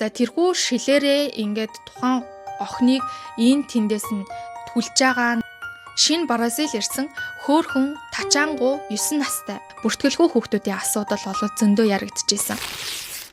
За тэрхүү шилээрээ ингээд тухайн охиныг ийн тэндээс нь түлж байгаа шинэ Бразил ирсэн хөөхөн тачаангу 9 настай бүртгэлгүй хүүхдүүдийн асуудал бол зөндөө яригдчихсэн.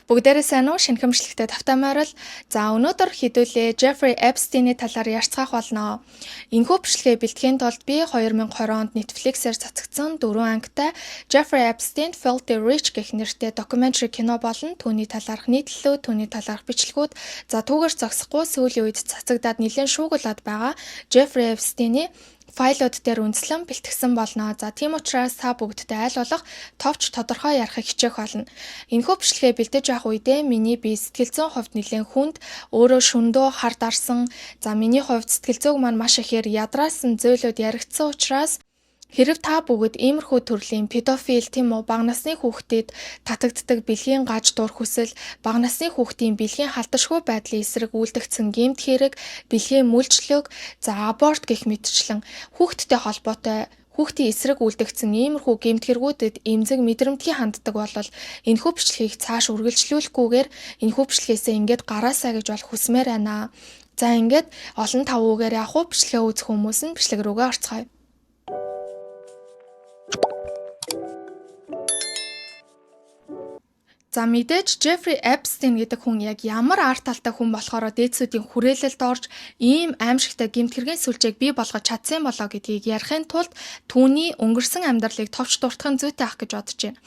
Бүгдээрээ сайн уу? Шинхэмжлэгтэй тавтамаарал. За өнөөдөр хэдүүлээ Jeffrey Epstein-ийн талаар ярьцгаах болно. Энэхүү бичлэгээ бэлтгэхийн тулд би 2020 онд Netflix-ээр цацагдсан 4 ангитай Jeffrey Epstein Filthy Rich гэх нэртэй докюментари кино болон түүний талаарх нийтлэлүүд, түүний талаарх бичлэгүүд, за түүгээр зогсохгүй сүүлийн үед цацагдаад нэлээд шуугиулаад байгаа Jeffrey Epstein-ийн файлууд дээр үндэслэн бэлтгэсэн болно. За тийм учраас та бүгдтэй аль болох товч тодорхой ярихыг хичээх болно. Энэхүү бичлэгээ бэлдэж явах үедээ миний бие сэтгэл зүйн хувьд нэлээд хүнд, өөрөө шөндөө хар дарсан. За миний хувьд сэтгэл зүйг маань маш ихээр ядраасан зүйлүүд яригдсан учраас хэрв та бүгд иймэрхүү төрлийн педофил тийм үү бага насны хүүхдэд татагддаг бэлгийн гаж дур хүсэл, бага насны хүүхдийн бэлгийн халташгүй байдлын эсрэг үйлдэгдсэн гэмт хэрэг, бэлгийн мүлжлөг, за аборт гэх мэтчлэн хүүхдтэй холбоотой хүүхдийн эсрэг үйлдэгдсэн иймэрхүү гэмт хэрэгүүдэд эмзэг мэдрэмтгий ханддаг бол энэхүү бичлэгийг цааш үргэлжлүүлэхгүйгээр энэхүү бичлэгээсээ ингээд гараасаа гэж бол хүсмээр байна. За ингээд олон тавуугаар яг уу бичлэгээ үзэх хүмүүс нь бичлэг рүүгээ орцгоё. За мэдээж Jeffrey Epstein гэдэг хүн яг ямар ар талтай хүн болохоор дээдсүүдийн хүрээлэлд орж ийм аимшигтай гэмт хэргийн сүлжээг бий болгож чадсан болоо гэдгийг ярихын тулд түүний өнгөрсөн амьдралыг товч дуртахын зүйтэй ах гэж бодож байна.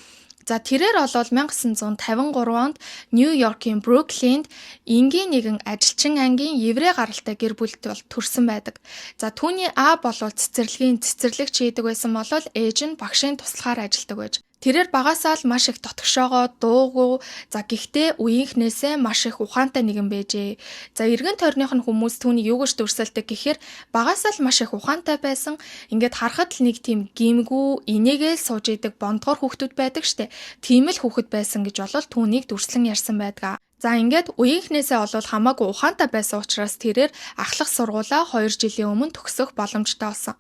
За тэрээр бол 1953 онд Нью-Йоркийн Бруклинд энгийн нэгэн ажилчин ангийн еврей гаралтай гэр бүлд төрсэн байдаг. За түүний А бол цэцэрлэгч хийдэг байсан бол ээж нь багшийн туслахаар ажилладаг байж. Тэрээр багасаа л маш их дотгошоогоо дуугүй, за гэхдээ үеийнхнээсээ маш их ухаантай нэгэн байжээ. За эргэн тойрных нь хүмүүс түүний юу гэж дүрсэлдэг гэхээр багасаа л маш их ухаантай байсан. Ингээд харахад л нэг тийм гимгүү, инээгээл сууж идэг бондгоор хүүхдүүд байдаг штэ. Тийм л хүүхэд байсан гэж болол түүнийг дүрслэн ярьсан байдаг. За ингээд үеийнхнээсээ олвол хамаагүй ухаантай байсан учраас тэрээр ахлах сургуулаа 2 жилийн өмнө төгсөх боломжтой болсон.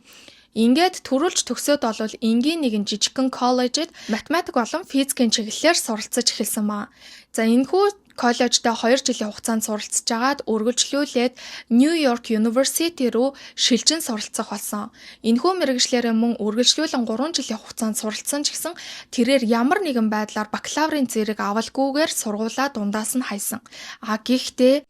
Ингээд төрүүлж төгсөөд бол энгийн нэгэн жижигхэн коллежид математик болон физикийн чиглэлээр суралцаж эхэлсэн маа. За энэхүү коллежид 2 жилийн хугацаанд суралцж агаад үргэлжлүүлээд New York University руу шилжин суралцах болсон. Энэхүү мэргэжлээрээ мөн үргэлжлүүлэн 3 жилийн хугацаанд суралцсан ч гэсэн тэрээр ямар нэгэн байдлаар бакалаврын зэрэг авалгүйгээр сургуулаа дундаас нь хайсан. Гэхдээ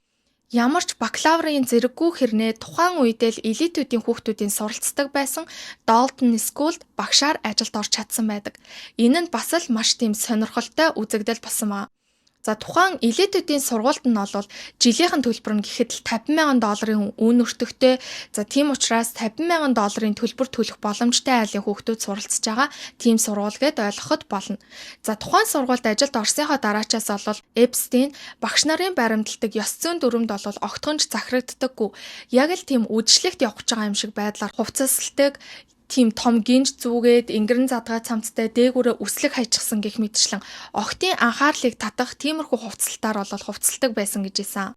ямар ч бакалаврын зэрэггүй хэрнээ тухайн үедээ л элитүүдийн хүүхдүүдийн суралцдаг байсан Dalton School-д багшаар ажилд орж чадсан байдаг. Энэ нь бас л маш тийм сонирхолтой үзэгдэл болсон маа. За тухайн элитүүдийн сургуульд нь бол жилийнхэн төлбөр нь гэхэд л $50,000 үн өртөгтэй. За тийм учраас $50,000 төлбөр төлөх боломжтой айлын хүүхдүүд суралцж байгаа тийм сургууль гэд ойлгоход болно. За тухайн сургуульд ажилд орсныхоо дараачаас бол Эпстейн багш нарын баримталдаг ёс зүйн дүрмд бол огтхонч захирагддаггүй. Яг л тийм үдшилтэд явж байгаа юм шиг байдлаар хувцасладаг, тийм том гинж зүгээд ингэрэн задгаа цамцтай дээгүүрээ үслэг хайчихсан гэх мэтчлэн охтын анхаарлыг татах тиймэрхүү хувцалтаар бол хувцалдаг байсан гэж хэлсэн.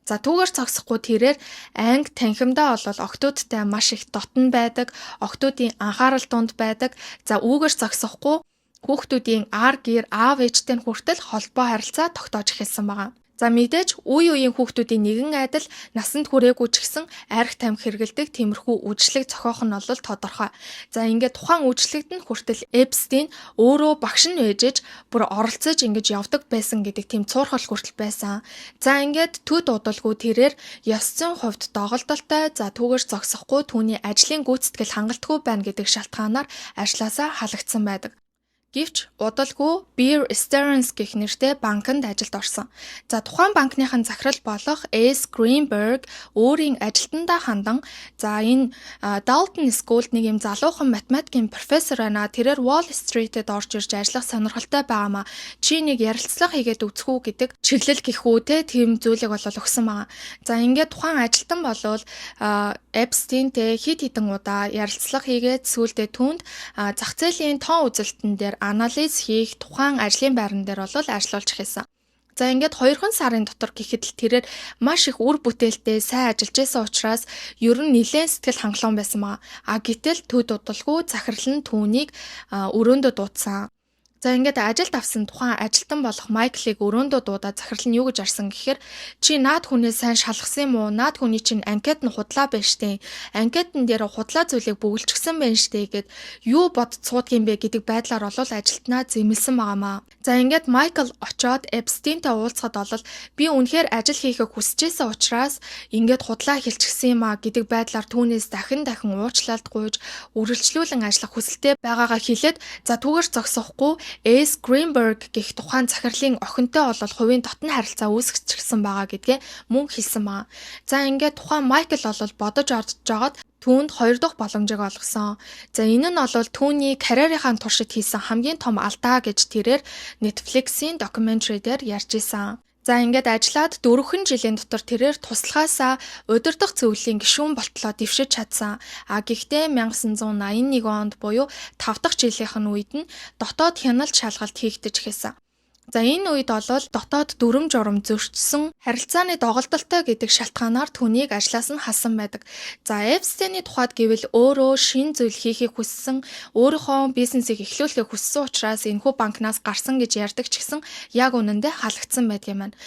За түүгээр цогсохгүй тэрээр анги танхимдаа бол охтуудтай маш их дотн байдаг, охтуудын анхаарал дунд байдаг. За үүгээр цогсохгүй хүүхдүүдийн ар гэр аав ээжтэй хүртэл холбоо харилцаа тогтоож эхэлсэн байгаа. За мэдээж үеийн хүүхдүүдийн нэгэн айдал насанд хүрээгүй ч гэсэн арх тамхи хэрэгэлдэг тиймэрхүү үйлчлэг зохиох нь бол тодорхой. За ингээд тухайн үйлчлэгт нь хүртэл Эпстейн өөрөө багш нь ээжэж бүр оролцож ингэж явдаг байсан гэдэг тийм цуурхал хүртэл байсан. За ингээд төд удалгүй тэрээр ёс зүйн хувьд доголдолтой, за түүгээр зогсохгүй түүний ажлын гүйцэтгэл хангалтгүй байна гэдэг шалтгаанаар ажлаасаа халагдсан байдаг. Гэвч удалгүй Bear Stearns гэх нэртэй банкнд ажилд орсон. За тухайн банкныхын захирал болох S. Greenberg өөрийн ажилтнаа хандан за энэ Dalton School-д нэг юм залуухан математикийн профессор байна. Тэрээр Wall Street-д орж ирж ажиллах сонирхолтой байгаамаа. Чи нэг ярилцлага хийгээд үзэх үү гэдэг чиглэл гэхүү те тийм зүйлийг бол өгсөн байгаа. За ингээд тухайн ажилтан болвол Epstein-тэй хэд хэдэн удаа ярилцлага хийгээд сүүлдээ түүнд зах зээлийн тоон үзэлтэн дээр анализ хийх тухайн ажлын байран дээр бол ажиллуулж эхэлсэн. За ингээд 2 сарын дотор гэхэд л тэрээр маш их үр бүтээлтэй сайн ажиллаж байсан учраас ер нь нэлээд сэтгэл хангалуун байсан маа. Гэтэл төд удалгүй захирал нь түүнийг өрөөндөө дуудсан. За ингээд ажилд авсан тухайн ажилтан болох Майклыг өрөөндөө дуудаад захирал нь юу гэж арсан гэхээр чи наад хүнээ сайн шалгасан юм уу? Наад хүний чинь анкет нь худлаа байна штэ. Анкетн дээр худлаа зүйлийг бөглөжгсөн байна штэ гэд юу бодц суудгийм бэ гэдэг байдлаар олол ажилтнаа зэмлсэн байгаамаа. За ингээд Майкл очоод Эпстинтэй уулзахад олол би үнэхээр ажил хийхийг хүсэжсэн учраас ингээд худлаа хэлчихсэн юм а гэдэг байдлаар түүнээс дахин уучлалт гуйж үргэлжлүүлэн ажиллах хүсэлтэй байгаагаа хэлээд за түүгээр зогсохгүй Ace Greenberg гэх тухайн захирлын охинтой олол хувийн дотны харилцаа үүсгэчихсэн байгаа гэдгээ мөн хэлсэн баа. За ингээд тухайн Майкл олол бодож орж жагаад түүнд 2 дахь боломжийг олгосон. За энэ нь олол түүний карьерийнхаа туршид хийсэн хамгийн том алдаа гэж тэрээр Netflix-ийн докюментари дээр ярьж исэн. За ингээд ажиллаад 4 жилийн дотор тэрээр туслахаасаа удирдах зөвлөлийн гишүүн болтлоо дэвшиж чадсан. Гэхдээ 1981 онд буюу 5 дахь жилийнх нь үед нь дотоод хяналт шалгалт хийгдэж эхэлсэн. За энэ үед олол дотоод дүрм журам зөрчсөн харилцааны доголдолтой гэдэг шалтгаанаар түүнийг ажлаас нь халсан байдаг. За Эпстейний тухайд гэвэл өөрөө шин зүйл хийхийг хүссэн, өөрийнхөө бизнесийг эхлүүлэхийг хүссэн учраас энэхүү банкнаас гарсан гэж ярьдаг ч гэсэн яг үнэндээ халагдсан байдаг юм байна.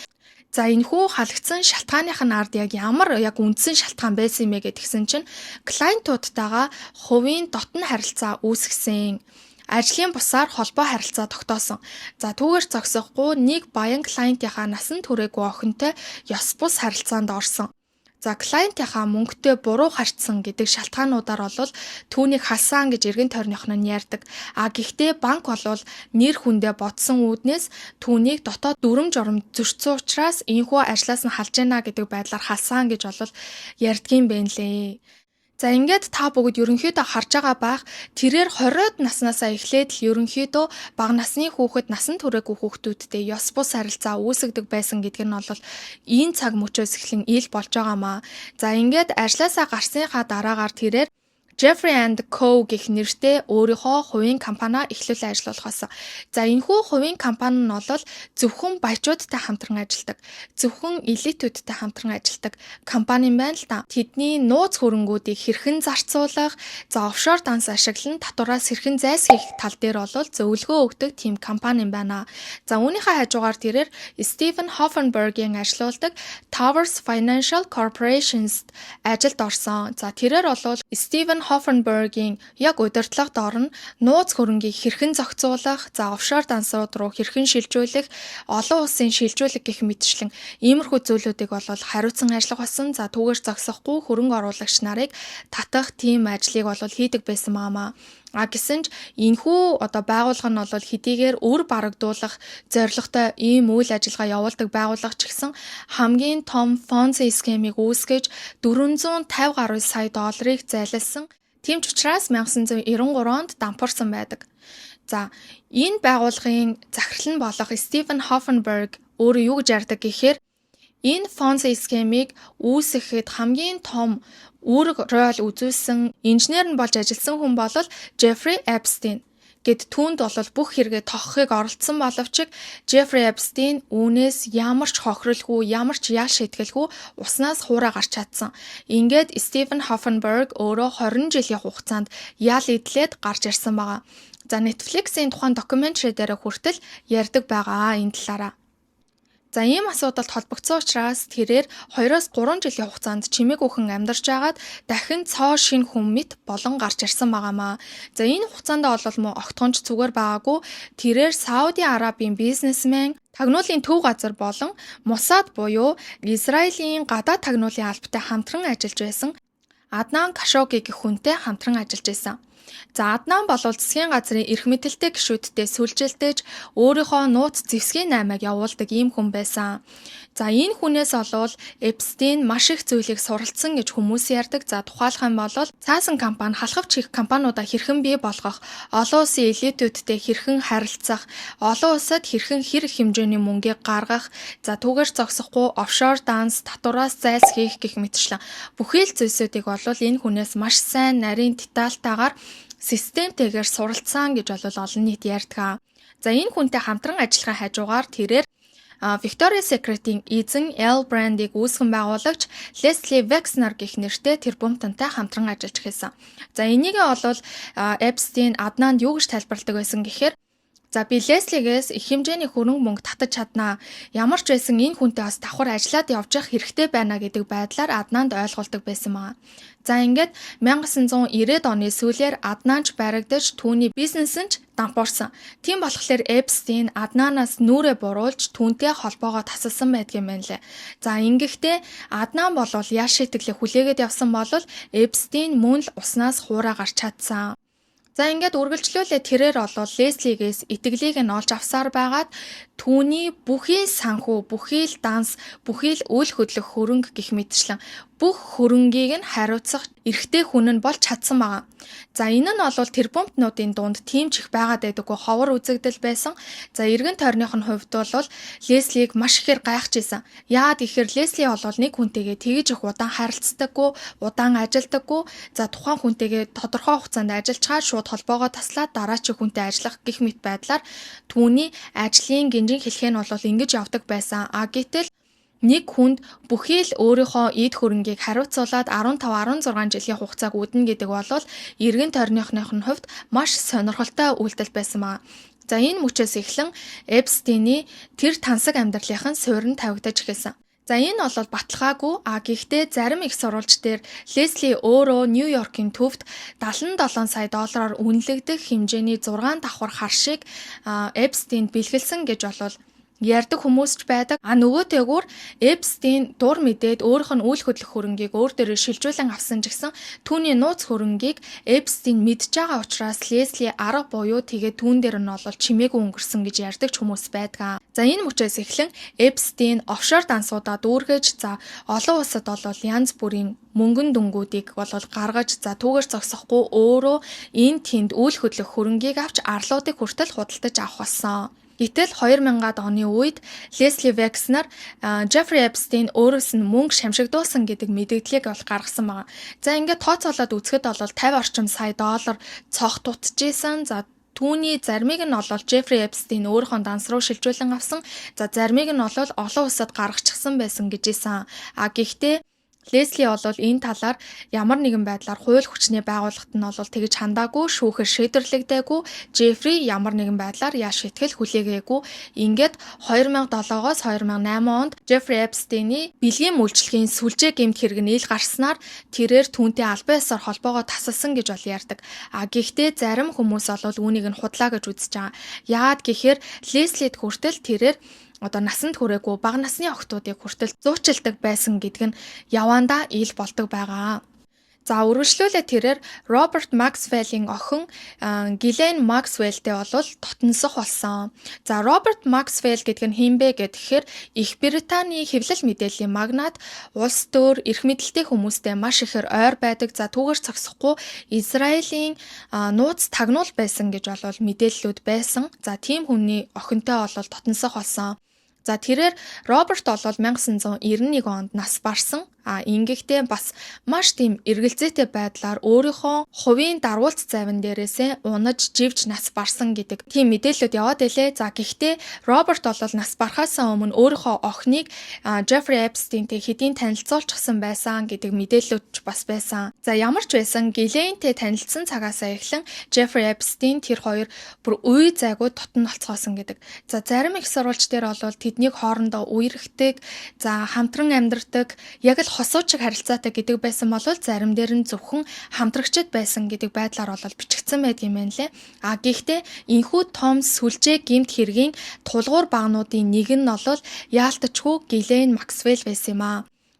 За энэхүү халагдсан шалтгааных нь ард яг ямар үндсэн шалтгаан байсан юм бэ гэдгсэн чинь клиентуудтайгаа хувийн дотн харилцаа үүсгэсэн. Ажлын бусаар холбоо харилцаа тогтоосон. За түүгээр зогсохгүй нэг баян клиентийнхаа насан туршаагүй охинтой ёс бус харилцаанд орсон. За клиентийнхаа мөнгөтэй буруу харьцсан гэдэг шалтгаануудаар олвол түүнийг халсан гэж эргэн тойрных нь ярьдаг. Гэхдээ банк болвол нэр хүндээ бодсон үүднээс түүнийг дотоод дүрм журам зөрчсөн учраас энэхүү ажлаас нь халж яана гэдэг байдлаар халсан гэж олвол ярьдгийм байна лээ. За ингээд та бүгд ерөнхийдөө харж байгаа байх тэрээр 20-од наснаасаа эхлээд л ерөнхийдөө бага насны хүүхэд насан туршаагүй хүүхдүүдтэй ёс бус харилцаа үүсгдэг байсан гэдэг нь бол энэ цаг мөчөөс эхлэн ил болж байгаамаа. За ингээд ажлаасаа гарсныхаа дараагаар тэрээр Jeffrey & Co гэх нэртэй өөрийнхөө хувийн компаниа эхлүүлэн ажиллуулах болсон. За энэхүү хувийн компани нь бол зөвхөн баячуудтай хамтран ажилладаг, зөвхөн элитүүдтэй хамтран ажилладаг компани юм байна л да. Тэдний нууц хөрөнгүүдийг хэрхэн зарцуулах, за офшор данс ашиглан татвараас хэрхэн зайлсхийх тал дээр бол зөвлөгөө өгдөг тийм компани юм байна. За үүнийхээ хажуугаар тэрээр Stephen Hoffenberg-ийн ажиллаулдаг Towers Financial Corporation-д ажилд орсон. За тэрээр бол Stephen Hoffenberg-ийн яг удирдлагад орно нууц хөрөнгийг хэрхэн зохицуулах, за офшор дансууд руу хэрхэн шилжүүлэх, олон улсын шилжүүлэг гэх мэтчлэн иймэрхүү зүйлүүдийг бол хариуцсан ажиллах болсон. За түүгээр зогсохгүй хөрөнгө оруулагч нарыг татах тийм ажлыг бол хийдэг байсан маамаа. Гэсэн ч энэхүү байгууллага нь бол хэдийгээр өр барагдуулах зорилготой ийм үйл ажиллагаа явуулдаг байгууллага ч гэсэн хамгийн том Ponzi схемийг үүсгэж 450 гаруй сая долларыг зайлуулсан. Тийм ч учраас 1993 онд дампуурсан байдаг. За энэ байгууллагын захирал нь болох Stephen Hoffenberg өөрөө юу гэж ярьдаг гэхээр энэ Ponzi схемийг үүсгэхэд хамгийн том үр роль үзүүлсэн инженер нь болж ажилласан хүн бол Jeffrey Epstein гэд түүнд бол бүх хэрэгээ тоххыг оролцсон боловч Jeffrey Epstein үүнээс ямар ч хохиролгүй, ямар ч ял шийтгэлгүй уснаас хуурай гарч чадсан. Ингээд Stephen Hoffenberg өөрөө 20 жилийн хугацаанд ял идлээд гарч ирсэн байгаа. За Netflix-ийн тухайн докюментари дээр хүртэл ярьдаг байгаа энэ талаараа. За ийм асуудалд холбогдсон учраас тэрээр 2-3 жилийн хугацаанд чимээгүйхэн амьдарч байгаад дахин цоо шин хүн мэт болон гарч ирсэн байгаамаа. За энэ хугацаанд бол мөн огтхонч зүгээр байгаагүй тэрээр Сауди Арабын бизнесмен тагнуулын төв газар болон Mossad буюу Израилийн гадаад тагнуулын албатай хамтран ажиллаж байсан Adnan Khashoggi гэх хүнтэй хамтран ажиллаж байсан. За Аднан бол засгийн газрын эрх мэдэлтэй гишүүдтэй сүлжилдэж өөрийнхөө нууц зэвсгийн наймааг явуулдаг ийм хүн байсан. За энэ хүнээс олвол Эпстейн маш их зүйлийг суралцсан гэж хүмүүс ярьдаг. За тухайлах юм бол цаасан компани халахвч их компаниудаа хэрхэн бий болгох, олон улсын элитүүдтэй хэрхэн харилцах, олон улсад хэрхэн хэр хэмжээний мөнгийг гаргах, за түүгээр зогсохгүй офшор данс, татвараас зайлсхийх гэх мэтчлэн бүхий л зүйлсүүдийг бол энэ хүнээс маш сайн нарийн детальтайгаар системтэйгээр суралцсан гэж олон нийт ярьдаг. За энэ хүнтэй хамтран ажиллахын хажуугаар тэрээр Victoria's Secret-ийн эзэн Elle Brand-ийг үүсгэн байгуулагч Leslie Wexner гэх нэртэй тэр бумтантай хамтран ажиллаж эхэлсэн. За энийгээ бол Epstein Adnанд юу гэж тайлбарладаг байсан гэхээр За би Леслигээс их хэмжээний хөрөнгө мөнгө татаж чаднаа. Ямар ч байсан энэ хүнтэй бас давхар ажиллаад явж явах хэрэгтэй байна гэдэг байдлаар Аднаанд ойлгуулдаг байсан маа. За ингээд 1990-ад оны сүүлээр Аднаанч барагдаж түүний бизнес нь ч дампуурсан. Тийм болохоор Эпстейн Аднаанаас нүрээ буруулж түүнтэй холбоогоо тасалсан байдгийн байна лээ. За ингэхдээ Аднаан болвол яаш шийтгэлээ хүлээгээд явсан бол Эпстейн мөн л уснаас хуураа гарч чадсан. За ингээд үргэлжлүүлээ тэрээр олвол Леслигээс итгэлийг нь олж авсаар байгаад түүний бүхий санхүү, бүхий л данс, бүхий л үйл хөдлөх хөрөнгө гэх мэтчлэн бүх хөрөнгийг нь хариуцах эрхтэй хүн нь болж чадсан байгаа. За энэ нь олвол тэрбумтнуудын дунд тийм ч их байгаад байдаггүй ховор үзэгдэл байсан. За эргэн тойрных нь хувьд бол Леслиг маш ихээр гайхажсэн. Яагаад гэхээр Лесли олвол нэг хүнтэйгээ тэгж их удаан харилцдаггүй, удаан ажилдаггүй. За тухайн хүнтэйгээ тодорхой хугацаанд ажиллачаад шууд холбоогоо таслаад дараачийн хүнтэй ажиллах гэх мэт байдлаар түүний ажлын гинжин хэлхээ нь бол ингэж явдаг байсан. Гэтэл нэг хүнд бүхий л өөрийнхөө эд хөрөнгийг хариуцуулаад 15-16 жилийн хугацааг үднэ гэдэг бол эргэн тойрныхных нь хувьд маш сонирхолтой үйлдэл байсан маа. За энэ мөчөөс эхлэн Эпстейний тэр тансаг амьдралынхан суурь нь тавигдаж эхэлсэн. За энэ бол баталгаагүй. Гэхдээ зарим их сурвалж дээр Лесли өөрөө Нью-Йоркийн төвд $77 сая үнэлэгдэх хэмжээний 6 давхар хар шиг Эпстейнд бэлгэлсэн гэж болов ярьдаг хүмүүс ч байдаг. Нөгөөтэйгүр Эпстейн дур мэдээд өөрийнх нь үйл хөдлөх хөрөнгийг өөр дээрээ шилжүүлэн авсан ч гэсэн түүний нууц хөрөнгийг Эпстейн мэдж байгаа учраас Лесли арга буюу тэгээ түүн дээр нь бол чимээгүй өнгөрсөн гэж ярьдаг ч хүмүүс байдаг. За энэ мөчөөс эхлэн Эпстейн офшор дансуудаа дүүргэж олон улсад бол янз бүрийн мөнгөн дүнгуудыг бол гаргаж түүгээр зогсохгүй өөрөө энэ тэнд үйл хөдлөх хөрөнгийг авч арлуудыг хүртэл худалдаж авах болсон. Гэтэл 2000-ад оны үед Лесли Векснер Жеффри Эпстейн өөрөөс нь мөнгө шамшигдуулсан гэдэг мэдээллийг бол гаргасан байна. За ингээд тооцоолоод үзэхэд бол $50 орчим сая цох дутчихсан. За түүний заримыг нь бол Жеффри Эпстейн өөрийнхөө данс руу шилжүүлэн авсан. За заримыг нь бол олон улсад гаргачихсан байсан гэж ийсэн. Гэхдээ Лесли бол энэ талаар ямар нэгэн байдлаар хууль хүчний байгууллагт нь бол тэгж хандаагүй, шүүхээр шийдвэрлэгдээгүй, Жеффри ямар нэгэн байдлаар яаш итгэл хүлээгээгүй. Ингээд 2007-оос 2008 онд Жеффри Эпстейний бэлгийн үйлчлэгийн сүлжээ гэмт хэрэг нь ил гарснаар тэрээр түүнтэй албан ёсоор холбоогоо тасалсан гэж бол ярьдаг. Гэхдээ зарим хүмүүс бол үүнийг нь худлаа гэж үзэж байгаа. Яагаад гэхээр Леслид хүртэл тэрээр насанд хүрээгүй бага насны охтуудыг хүртэл зуучилдаг байсан гэдэг нь явандаа ил болдог байгаа. За үргэлжлүүлээ тэрээр Роберт Максвеллийн охин Гилен Максвеллтэй бол дотносох болсон. За Роберт Максвелл гэдэг нь хин бэ гэхээр Их Британий хэвлэл мэдээллийн магнат, улс төр, эрх мэдэлтэй хүмүүстэй маш ихээр ойр байдаг. За түүгээр зогсохгүй Израилийн нууц тагнуул байсан гэж бол мэдээллүүд байсан. За тийм хүний охинтой бол дотносох болсон. За тэрээр Роберт бол 1991 онд нас барсан. Ингэхдээ бас маш тийм эргэлзээтэй байдлаар өөрийнхөө хувийн дарвуулц завин дээрээсээ унаж живж нас барсан гэдэг тийм мэдээлэлүүд яваад илээ. За гэхдээ Роберт бол нас барахаас өмнө өөрийнхөө охиныг Жеффри Эпстейнтэй хэдийн танилцуулчихсан байсан гэдэг мэдээлэлүүд бас байсан. За ямар ч байсан Гилентэй танилцсан цагаас эхлэн Жеффри Эпстейн тэр хоёр бүр үе зайгүй дотн олцгоосон гэдэг. За зарим их сурвалж дээр бол тэднийг хоорондоо үерхдэг, за хамтран амьдардаг, яг л хосуучиг харилцаатай гэдэг байсан бол зарим дээр нь зөвхөн хамтрагчд байсан гэдэг байдлаар бол бичигдсэн байдгийн байна лээ. Гэхдээ энэхүү том сүлжээ гэмт хэргийн тулгуур багнуудын нэг нь бол яалтчгүй Гилен Максвелл байсан юм аа.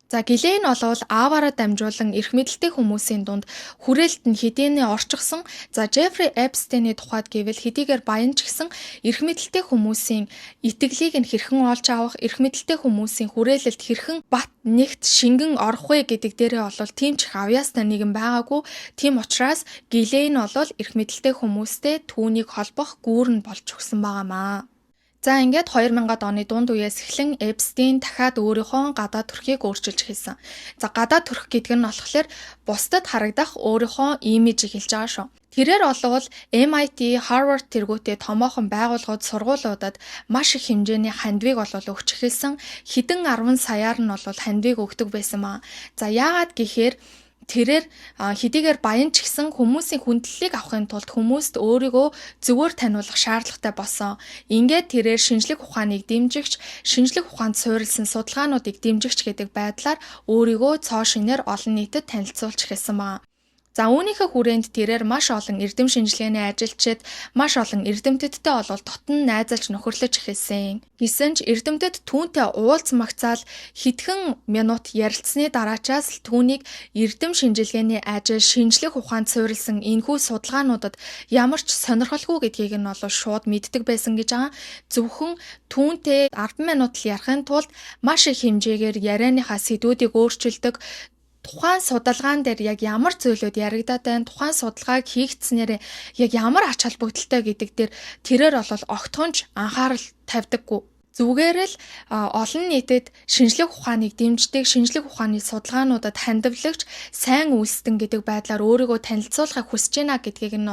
За Гилен бол ааваараа дамжуулан эрх мэдэлтэй хүмүүсийн дунд хүрээлт нь хэдийнэ орчихсон. За Жеффри Эпстейний тухайд гэвэл хэдийгээр баян ч гэсэн эрх мэдэлтэй хүмүүсийн итгэлийг нь хэрхэн олж авах, эрх мэдэлтэй хүмүүсийн хүрээлэлд хэрхэн бат нэгт шингэн орох вэ гэдэг дээрээ бол тийм ч их авьяастай нэгэн байгаагүй. Тийм учраас Гилен бол эрх мэдэлтэй хүмүүстэй түүнийг холбох гүүр нь болж өгсөн байгаамаа. За ингээд 2000-ад оны дунд үеэс эхлэн Эпстейн дахиад өөрийнхөө гадаад төрхийг өөрчилж эхэлсэн. За гадаад төрх гэдэг нь болохоор бусдад харагдах өөрийнхөө имижийг хэлж байгаа шүү. Тэрээр бол MIT, Harvard тэргүүтээ томоохон байгууллагууд, сургуулиудад маш их хэмжээний хандвийг бол өгч эхэлсэн. Хэдэн 10 саяар нь бол хандвийг өгдөг байсан маа. За яагаад гэхээр Тэрээр хэдийгээр баян ч гэсэн хүмүүсийн хүндлэлийг авахын тулд хүмүүст өөрийгөө зөвөр таниулах шаардлагатай болсон. Ингээд тэрээр шинжлэх ухааныг дэмжигч, шинжлэх ухаанд суурилсан судалгаануудыг дэмжигч гэдэг байдлаар өөрийгөө цоо шинээр олон нийтэд танилцуулж эхэлсэн байна. За үүнийхээ хүрээнд тэрээр маш олон эрдэм шинжилгээний ажилчид, маш олон эрдэмтдтэй олвол дотн найзалж нөхөрлөж эхэлсэн. Гэсэн ч эрдэмтэд түүнтэй уулз магцаал хэдхэн минут ярилцсны дараачаас л түүнийг эрдэм шинжилгээний ажил, шинжлэх ухаанд суурилсан энэхүү судалгаануудад ямар ч сонирхолгүй гэдгийг нь шууд мэддэг байсан гэж байгаа. Зөвхөн түүнтэй 10 минут л ярихын тулд маш их хэмжээгээр ярианыхаа сэдвүүдийг өөрчилдөг, тухайн судалгаан дээр яг ямар зүйлүүд яригадаад байна, тухайн судалгааг хийгдснээр яг ямар ач холбогдолтой гэдэг дээр тэрээр огтхонч анхаарал тавьдаггүй. Зүгээр л олон нийтэд шинжлэх ухааныг дэмждэг, шинжлэх ухааны судалгаануудад хандивлагч, сайн үйлсдэн гэдэг байдлаар өөрийгөө танилцуулахыг хүсэж байна гэдгийг нь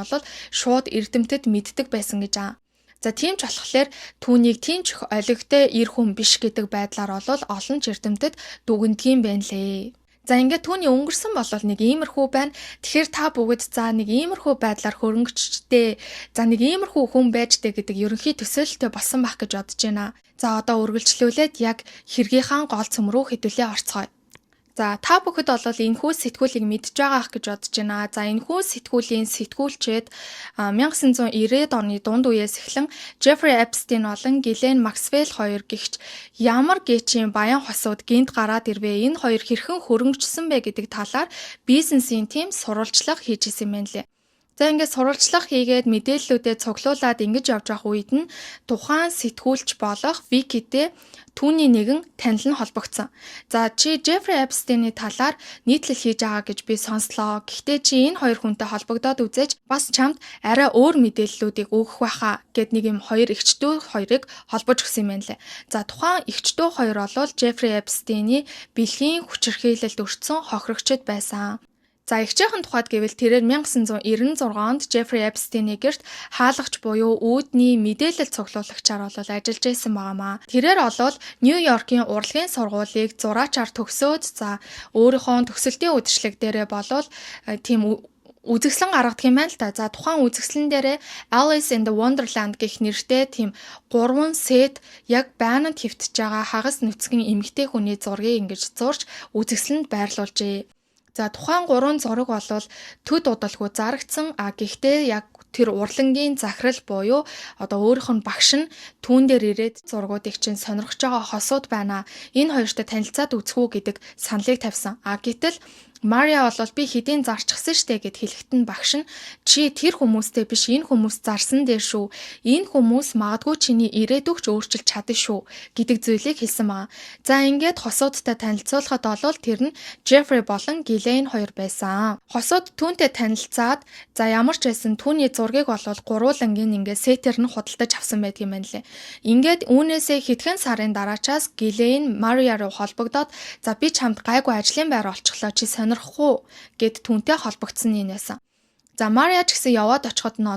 шууд эрдэмтэд мэддэг байсан гэж байгаа. За тийм ч болохоор түүнийг тийм ч их олигтой эр хүн биш гэдэг байдлаар олон ч эрдэмтэд дүгнэдгийм байна лээ. За ингээд түүний өнгөрсөн болол нэг иймэрхүү байна. Тэгэхээр та бүгд за нэг иймэрхүү байдлаар хөрөнгөчтэй, за нэг иймэрхүү хүн байжтэй гэдэг ерөнхий төсөөлөлтөй болсон байх гэж бодож байна. За одоо үргэлжлүүлээд яг хэргийнхаа гол цөм рүү хэдүүлээ орцгоё. За та бүхэд энэхүү сэтгүүлийг мэдж байгаах гэж бодож байна. За энэхүү сэтгүүлийн сэтгүүлчид 1990-ад оны дунд үеэс эхлэн Jeffrey Epstein болон Ghislaine Maxwell хоёр гэгч ямар гэчийн баян хосууд гинт гараад ирвэ, энэ хоёр хэрхэн хөрөнгөжсөн бэ гэдэг талаар бизнесийн тим сурвалжлага хийж исэн юм лээ. За ингээд сурвалжлага хийгээд мэдээллүүдээ цуглуулад ингэж явж байх үед нь тухайн сэтгүүлч болох Викитэй түүний нэгэн танил нь холбогдсон. За чи Jeffrey Epstein-ийн талаар нийтлэл хийж байгаа гэж би сонслоо. Гэхдээ чи энэ хоёр хүнтэй холбогдоод үзээж бас чамд арай өөр мэдээллүүдийг өгөх байхаа гэд нэг юм хоёр эгчдүү хоёрыг холбож өгсөн юм байна лээ. За тухайн эгчдүү хоёр бол Jeffrey Epstein-ийн бэлгийн хүчирхийлэлд өртсөн хохирогчд байсан. За эгчийнхэн тухайд гэвэл тэрээр 1996 онд Jeffrey Epstein-ийн гэрт хаалгач буюу үүдний мэдээлэл цуглуулагчаар ажиллаж байсан байнамаа. Тэрээр Нью-Йоркийн урлагийн сургуулийг зураачаар төгсөөд за өөрийнхөө төгсөлтийн үдшилэг дээрээ тийм үзэсгэлэн гаргадаг юм байна л да. За тухайн үзэсгэлэн дээрээ Alice in the Wonderland гэх нэртэй тийм 3 сет яг байнанд хэвтэж байгаа хагас нүцгэн эмэгтэй хүний зургийг ингэж зурж үзэсгэлэнд байрлуулжээ. За тухайн 3 зураг төд удалгүй зарагдсан. Гэхдээ яг тэр урлагийн захирал буюу өөрийнх нь багш нь түүн дээр ирээд зургуудыг чинь сонирхож байгаа хосууд байна. Энэ хоёртой танилцаад үзэх үү гэдэг саналыг тавьсан. Гэтэл Мария би хэдийн зарчихсан штэ гэд хэлэхэд нь багш нь чи тэр хүмүүстэй биш, энэ хүмүүс зарсан дээр шүү. Энэ хүмүүс магадгүй чиний ирээдүгч өөрчилж чадна шүү гэдэг зүйлийг хэлсэн байна. За ингээд хосуудтай танилцуулахад тэр нь Jeffrey болон Ghislaine хоёр байсан. Хосууд түүнтэй танилцаад за ямар ч байсан түүний зургийг гурвуулангийн ингээд сетер нь худалдаж авсан байдаг юм байна лээ. Ингээд үүнээсээ хэдхэн сарын дараачаас Ghislaine Maria руу холбогдоод за би чамд гайгүй ажлын байр олчихлоо чи сонирхгүй гэд түүнтэй холбогдсон юм байсан. За Мария ч гэсэн яваад очиход нь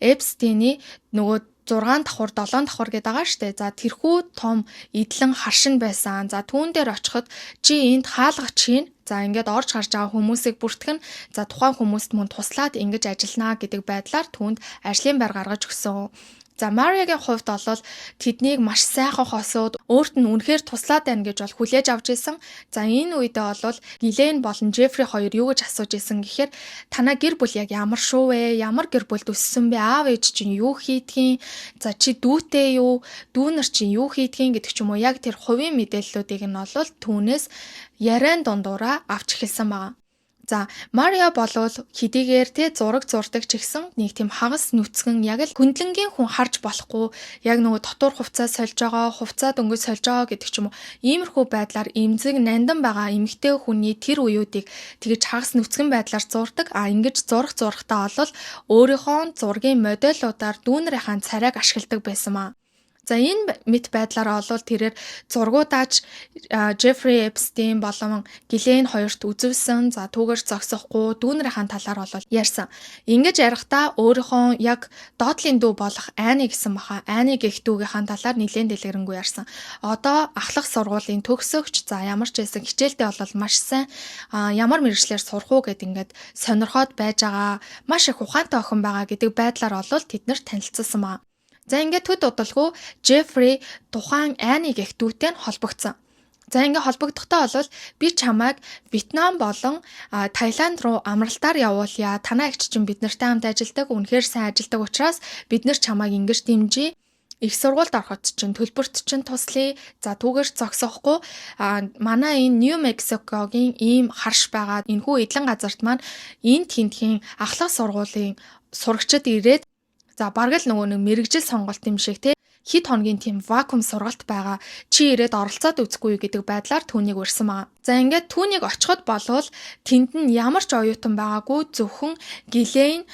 Эпстейний нөгөө 6 давхар 7 давхар гэдэг байгаа штэ. За тэрхүү том эдлэн харшин байсан. За түүн дээр очиход чи энд хаалгач хийн. За ингээд орж гарч байгаа хүмүүсийг бүртгэн за тухайн хүмүүст мөн туслаад ингэж ажиллана гэдэг байдлаар түүнд ажлын байр гаргаж өгсөн. За Мариагийн хувьд тэднийг маш сайхан хосууд өөрт нь үнэхээр туслаад байна гэж хүлээж авч ирсэн. За энэ үедээ Ghislaine болон Jeffrey хоёр юу гэж асууж ирсэн гэхээр танаа гэр бүл яг ямар шүү вэ? Ямар гэр бүлд өссөн бэ? Аав ээж чинь юу хийдгийг? За чи дүүтэй юу? Дүү нар чинь юу хийдгийг гэдэг ч юм уу яг тэр хувийн мэдээллүүдийг нь түүнээс яриан дундуураа авч эхэлсэн байна. За Мария хэдийгээр зураг зурдаг ч гэсэн нэг тийм хагас нүцгэн яг л хөндлөнгийн хүн харж болохгүй яг нөгөө дотор хувцас сольж байгаа, хувцаа дөнгөж сольж байгаа гэдэг ч юм уу иймэрхүү байдлаар эмзэг нандан байгаа эмэгтэй хүний тэр үеүүдийг тэгэж хагас нүцгэн байдлаар зурдаг. Ингэж зурхтаа өөрийнхөө зургийн модельудаар дүүнэрийнхээ царайг ашигладаг байсан маа. За энэ мэт байдлаараа олвол тэрээр зургуудааж Jeffrey Epstein болон Ghislaine хоёрт үзүүлсэн. За түүгээр зогсохгүй дүүнэрийн талаар бол ярьсан. Ингэж ярихдаа өөрийнхөө яг доотлын дүү болох Annie гэсэн баха. Annie гэх дүүгийнхаа талаар нэлээд дэлгэрэнгүй ярьсан. Одоо ахлах сургуулийн төгсөгч. За ямар ч байсан хичээлдээ бол маш сайн ямар мэргэжлэр сурах уу гэд ингээд сонирхоод байж байгаа. Маш их ухаантай охин байгаа гэдэг байдлаар бол тэднэрт танилцсан маа. За ингээд төд удалгүй Jeffrey тухайн Annie гэх дүүтэй нь холбогдсон. За ингээд холбогдохдоо бол би чамайг Вьетнам болон Таиланд руу амралтаар явуулъя. Танай эгч чинь бид нартай хамт ажилладаг, үнэхээр сайн ажилладаг учраас бид нар чамайг ингэж дэмжиж их сургуульд ороход чинь төлбөрт чинь туслая. За түүгээр зогсохгүй манай энэ Нью Мексикогийн ийм харш байгаа энэхүү эдлэн газарт маань энэ тентхийн ахлах сургуулийн сурагчид ирээд за бараг л нөгөө нэг мэрэгжил сонголт юм шиг те хэд хоногийн тийм вакуум сургалт байгаа. Чи ирээд оролцоод үзэхгүй гэдэг байдлаар түүнийг урьсан маа. За ингээд түүнийг очиход болвол тэнд нь ямар ч оюутан байгаагүй зөвхөн Ghislaine,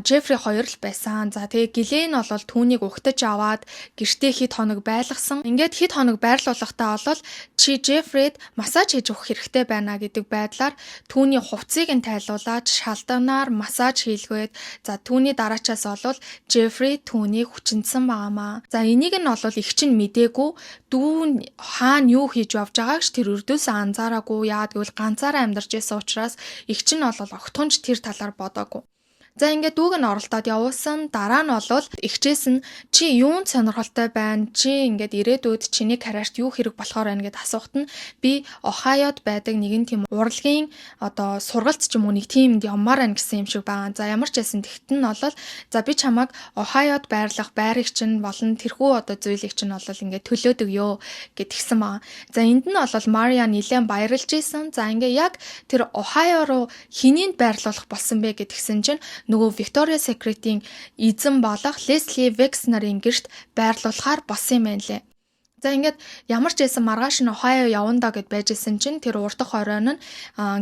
Jeffrey хоёр л байсан. За тэгээ Ghislaine бол түүнийг угтаж аваад гэртээ хэд хоног байлгасан. Ингээд хэд хоног байрлуулахдаа бол чи Jeffrey-д массаж хийж өгөх хэрэгтэй байна гэдэг байдлаар түүний хувцсыг нь тайлуулаад шалданаар массаж хийлгээд за түүний дараачаас бол Jeffrey түүнийг хүчинсэн байгаамаа. За энийг нь бол их чинь мдээгүй дүү хаана юу хийж явж байгааг ч тэр өрдөөсөө анзаараагүй. Яагаад гэвэл ганцаараа амьдарч байсан учраас их чинь бол огтхонч тэр талаар бодоогүй. За ингээд дүүг нь оролдоод явуулсан. Дараа нь бол эгчээс нь чи юунд сонирхолтой байна? Чи ингээд ирээдүйд чиний карьерт юу хэрэг болохоор байна гэд асуухт нь би Ohio'д байдаг нэгэн тийм урлагийн одоо сургалт ч юм уу нэг тиймд явмаар байна гэсэн юм шиг байгаа. За ямар ч байсан тэгт нь бол за би чамайг Ohio'д байрлах байрыг чинь болон тэрхүү одоо зүйлийг чинь бол ингээд төлөөдөг ёо гэдгсэн байгаа. За энд нь бол Maria нэлээд баярлж исэн. За ингээд яг тэр Ohio руу хэнийг байрлуулах болсон бэ гэдгсэн чинь нөгөө Victoria's Secret-ийн эзэн болох Leslie Wexner-ийн гэрт байрлуулахаар болсон юм байна лээ. За ингээд ямар ч байсан маргааш нь Ohio явна да гэд байжсэн чинь тэр урт дах оройн нь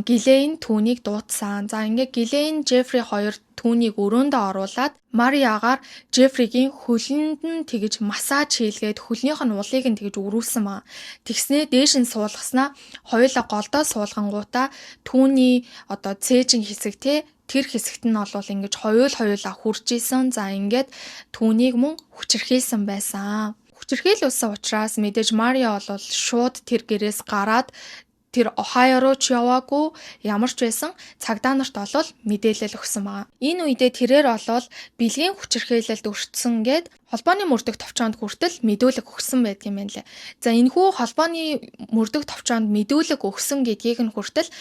Ghislaine түүнийг дуудсан. За ингээд Ghislaine, Jeffrey хоёр түүнийг өрөөндөө оруулаад Мариагаар Jeffrey-гийн хөлөнд нь тэгж массаж хийлгээд хөлнийх нь уулыг нь тэгж өрүүлсэн маа. Тэгснээ дээш нь суулгаснаа хоёулаа голдоо суулгангуудаа түүний одоо цээжин хэсэг те тэр хэсэгт нь бол ингэж хоёулаа хурж исэн. За ингээд түүнийг мөн хүчирхийлсэн байсан. Хүчирхийлүүлсэн учраас мэдээж Мариа бол шууд тэр гэрээс гараад тэр Ohio руу ч яваагүй. Ямар ч байсан цагдаа нарт бол мэдээлэл өгсөн байгаа. Энэ үедээ тэрээр бол бэлгийн хүчирхийлэлд өртсөн гэд холбооны мөрдөх товчоонд хүртэл мэдүүлэг өгсөн байдаг юм байна лээ. За энэхүү холбооны мөрдөх товчоонд мэдүүлэг өгсөн гэдгийг нь хүртэл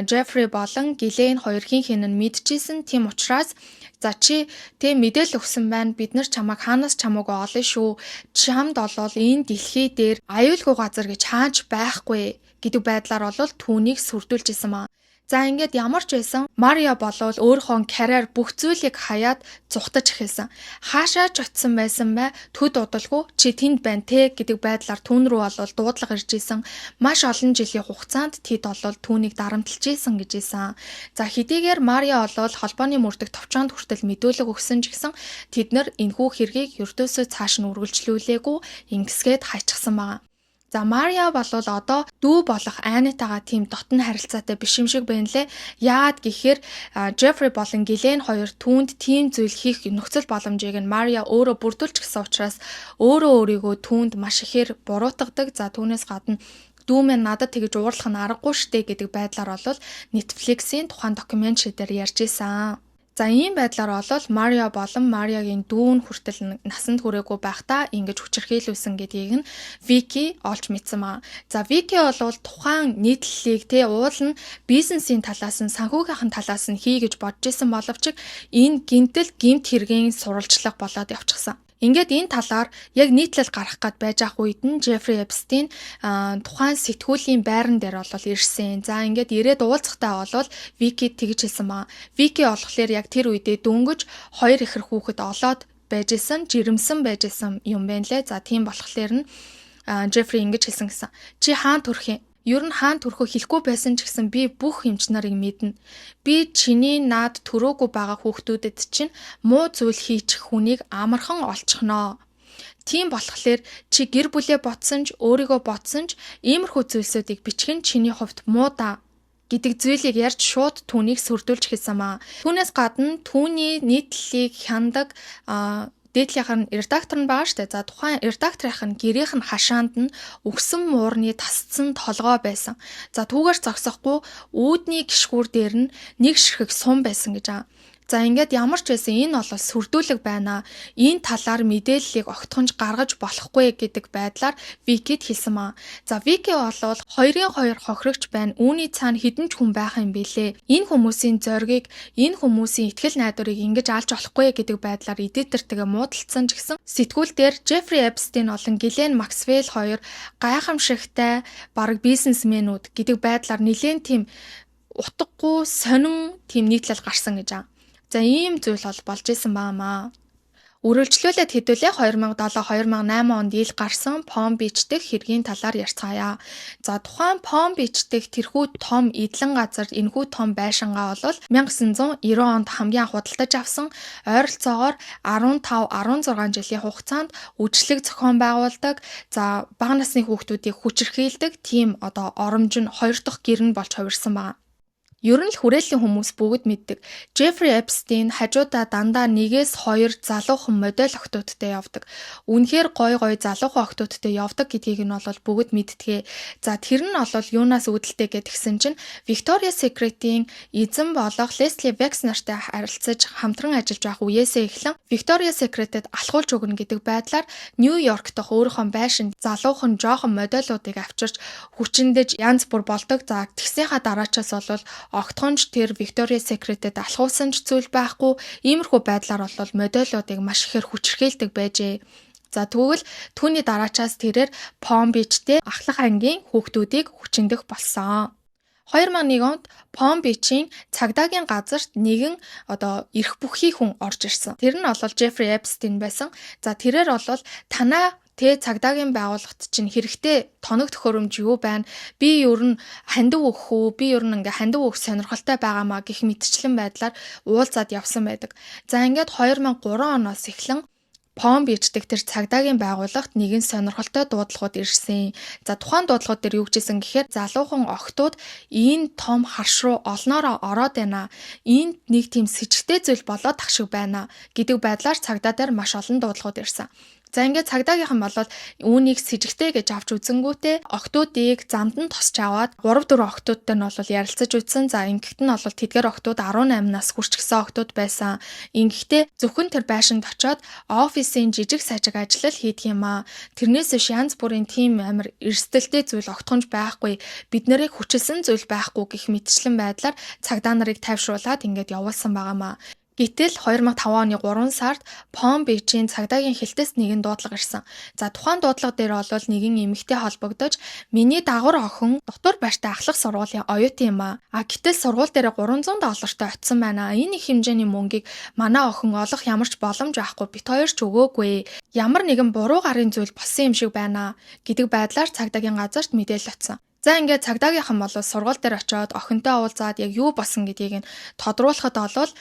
Jeffrey болон Ghislaine хоёрын хин нь мэдчихсэн. Тийм учраас за чи тэг мэдээлэл өгсөн байна. Бид нар чамайг хаанаас чамаагүй олно шүү. Чамд бол энэ дэлхий дээр аюулгүй газар гэж хааж байхгүй гэдэг байдлаар бол түүнийг сүрдүүлж исэн маа. За ингээд ямар ч байсан Мариа болвол өөрийнхөө карьер бүх зүйлийг хаяад зүхтаж эхэлсэн. Хаашаа ч очисон байсан бай төд удалгүй чи тэнд байна те гэдэг байдлаар түүн рүү бол дуудлага ирж исэн. Маш олон жилийн хугацаанд тэд бол түүнийг дарамтлж исэн гэж исэн. За хэдийгээр Мариа бол холбооны мөрдөх товчоонд хүртэл мэдүүлэг өгсөн ч гэсэн тэд нар энэхүү хэргийг ердөөсөө цааш нь үргэлжлүүлээгүй ингэсгээд хайчихсан байгаа. За Мариа бол одоо дүү болох Annie-тайгаа тийм дотн харилцаатай биш юм шиг байна лээ. Яагаад гэхээр Jeffrey болон Ghislaine хоёр түүнд тийм зүйл хийх нөхцөл боломжийг нь Мариа өөрөө бүрдүүлж гисэн учраас өөрийгөө түүнд маш ихээр буруутгадаг. За түүнээс гадна дүү минь надад тэгж уурлах нь аргагүй штэ гэдэг байдлаар бол Netflix-ийн тухайн докюментари дээр ярьж исэн. За ийм байдлаар бол Мариа болон Мариагийн дүүн хүртэл насанд хүрээгүй байхдаа ингэж хүчирхийлүүлсэн гэдгийг нь Вики олж мэдсэн маа. За Вики бол тухайн нийтлэлийг уул нь бизнесийн талаас нь санхүүгийн талаас нь хий гэж бодож исэн боловч энэ гэмт хэргийн сурвалжлага болоод явчихсан. Ингээд энэ талаар яг нийтлэл гарах гээд байж ах үед нь Jeffrey Epstein тухайн сэтгүүлийн байран дээр бол ирсэн. За ингээд ирээд уулзахтаа бол Вики тэгж хэлсэн маа. Вики болохоор яг тэр үедээ дөнгөж хоёр ихэр хүүхэд олоод байж исэн, жирэмсэн байж исэн юм байна лээ. За тийм болохоор нь Jeffrey ингэж хэлсэн гэсэн. Чи хаан төрөх юм? Ер нь хаан төрхөө хэлэхгүй байсан ч гэсэн би бүх юмч нарыг мэднэ. Би чиний наад төрөөгүй байгаа хүүхдүүдэд чинь муу зүйл хийчих хүнийг амархан олчихноо. Тийм болохоор чи гэр бүлээ бодсон ч өөрийгөө бодсон ч иймэрхүү зүйлсүүдийг бичих нь чиний хувьд муу да гэдэг зүйлийг ярьж шууд түүнийг сүрдүүлж хэлсэн маа. Түүнээс гадна түүний нийтлэлийг хяндаг дээдлийнх нь редактор нь байгаа штэ. За тухайн редакторынх нь гэрийнх нь хашаанд нь өгсөн муурны тасцсан толгой байсан. За түүгээр зогсохгүй үүдний гişгүүр дээр нь нэг ширхэг сум байсан гэж байгаа. За ингээд ямар ч байсан энэ бол сүрдүүлэг байна. Энэ талаар мэдээллийг огтхонж гаргаж болохгүй гэдэг байдлаар Викид хэлсэн маа. За Вики бол 2-2 хохирогч байна. Үүний цаана хэдэн ч хүн байх юм бэлээ. Энэ хүмүүсийн зоригийг, энэ хүмүүсийн итгэл найдварыг ингэж алж болохгүй гэдэг байдлаар эдитэртэйгээ муудалцсан ч гэсэн сэтгүүл дээр Джеффри Эпстейн болон Гиллен Максвелл хоёр гайхамшигтай бараг бизнесмэнүүд гэдэг байдлаар нэлээд тийм утгагүй сонин тийм нийтлэл гарсан гэж байгаа. За ийм зүйл бол болж исэн баамаа. Үргэлжлүүлээд хэдүүлээ 2007-2008 онд ил гарсан Palm Beach дэх хэргийн талаар ярьцгаая. За тухайн Palm Beach дэх тэрхүү том эдлэн газар энэхүү том байшингаа бол 1990 онд хамгийн анх худалдаж авсан ойролцоогоор 15-16 жилийн хугацаанд үжлэг зохион байгуулдаг. За бага насны хүүхдүүдийг хүчирхийлдэг тийм оромж нь 2 дахь гэр нь болж хувирсан байна. Ер нь л хүрээллийн хүмүүс бүгд мэддэг. Джеффри Эпстейн хажуудаа дандаа 1-2 залуухан модель охтуудтай явдаг. Үнэхээр гой залуухан охтуудтай явдаг гэдгийг нь бол бүгд мэддэг. За тэр нь бол юунаас үүдэлтэй гэдгсэн чинь Victoria's Secret-ийн эзэн болох Leslie Vex нартай харилцаж хамтран ажиллаж байх үеэсээ эхлэн Victoria's Secret-д алхуулж өгнө гэдэг байдлаар Нью-Йорк дахь өөрийнхөө байшин залуухан жоохон модельуудыг авчирч хүчиндэж янз бүр болдог. За тэгсийнхаа дараачаас бол огтхонч тэр Victoria's Secret-д алхуусан ч зүйл байхгүй. Иймэрхүү байдлаар бол модельуудыг маш ихээр хүчирхийлдэг байжээ. За тэгвэл түүний дараачаас тэрээр Palm Beach-тэй ахлах ангийн хүүхдүүдийг хүчиндэх болсон. 2001 онд Palm Beach-ийн цагдаагийн газарт нэгэн эрх бүхий хүн орж ирсэн. Тэр нь бол Джеффри Эпстейн байсан. За тэрээр бол танаа цагдаагийн байгууллагт чинь хэрэгтэй тоног төхөөрөмж юу байна? Би ер нь хандив өгөх үү? Би ер нь хандив өгөх сонирхолтой байгаамаа гэх мэтчлэн байдлаар уулзаад явсан байдаг. За ингээд 2003 оноос эхлэн Palm Beach дэх тэр цагдаагийн байгууллагт нэгэн сонирхолтой дуудлагууд ирсэн. За тухайн дуудлагууд дээр юу гэжсэн гэхээр залуухан охтууд энэ том харш руу олноороо ороод байна. Энд нэг тийм с ิจ гтэй зүйл болоод тах шиг байна гэдэг байдлаар цагдаа дээр маш олон дуудлагууд ирсэн. За ингээд цагдаагийнхан бол үүнийг с ิจ гтэй гэж авч үзэнгүүтээ охтуудыг замд нь тосч аваад 3-4 охтуудтай нь бол ярилцаж үзсэн. За ингэхт нь бол тэдгээр охтууд 18 нас хүрчгсэн охтууд байсан. Ингэхдээ зөвхөн тэр байшинд очиод офисын жижиг сажиг ажиллал хийдэг юм аа. Тэрнээс биш янз бүрийн тим амар эрсдэлтэй зүйл огтхонж байхгүй. Бид нарыг хүчилсэн зүйл байхгүй гэх мэтчлэн байдлаар цагдаа нарыг тайвшруулад ингээд явуулсан байгаамаа. Гэтэл 2005 оны 3 сард Palm Beach-ийн цагдаагийн хэлтээс нэгэн дуудлага ирсэн. За тухайн дуудлага дээр бол нэгэн эмэгтэй холбогдож миний дагвар охин дотор байртай ахлах сургуулийн оюутан юм аа. Гэтэл сургууль дээр $300-тай очсон байна. Энэ их хэмжээний мөнгийг манай охин олох ямар ч боломж байхгүй. Бид хоёр ч өгөөгүй. Ямар нэгэн буруу гарын зүйл болсон юм шиг байна гэдэг байдлаар цагдаагийн газарт мэдээлэл очсон. За ингээд цагдаагийнхан бол сургууль дээр очиод охинтой уулзаад яг юу болсон гэдгийг нь тодруулахад бол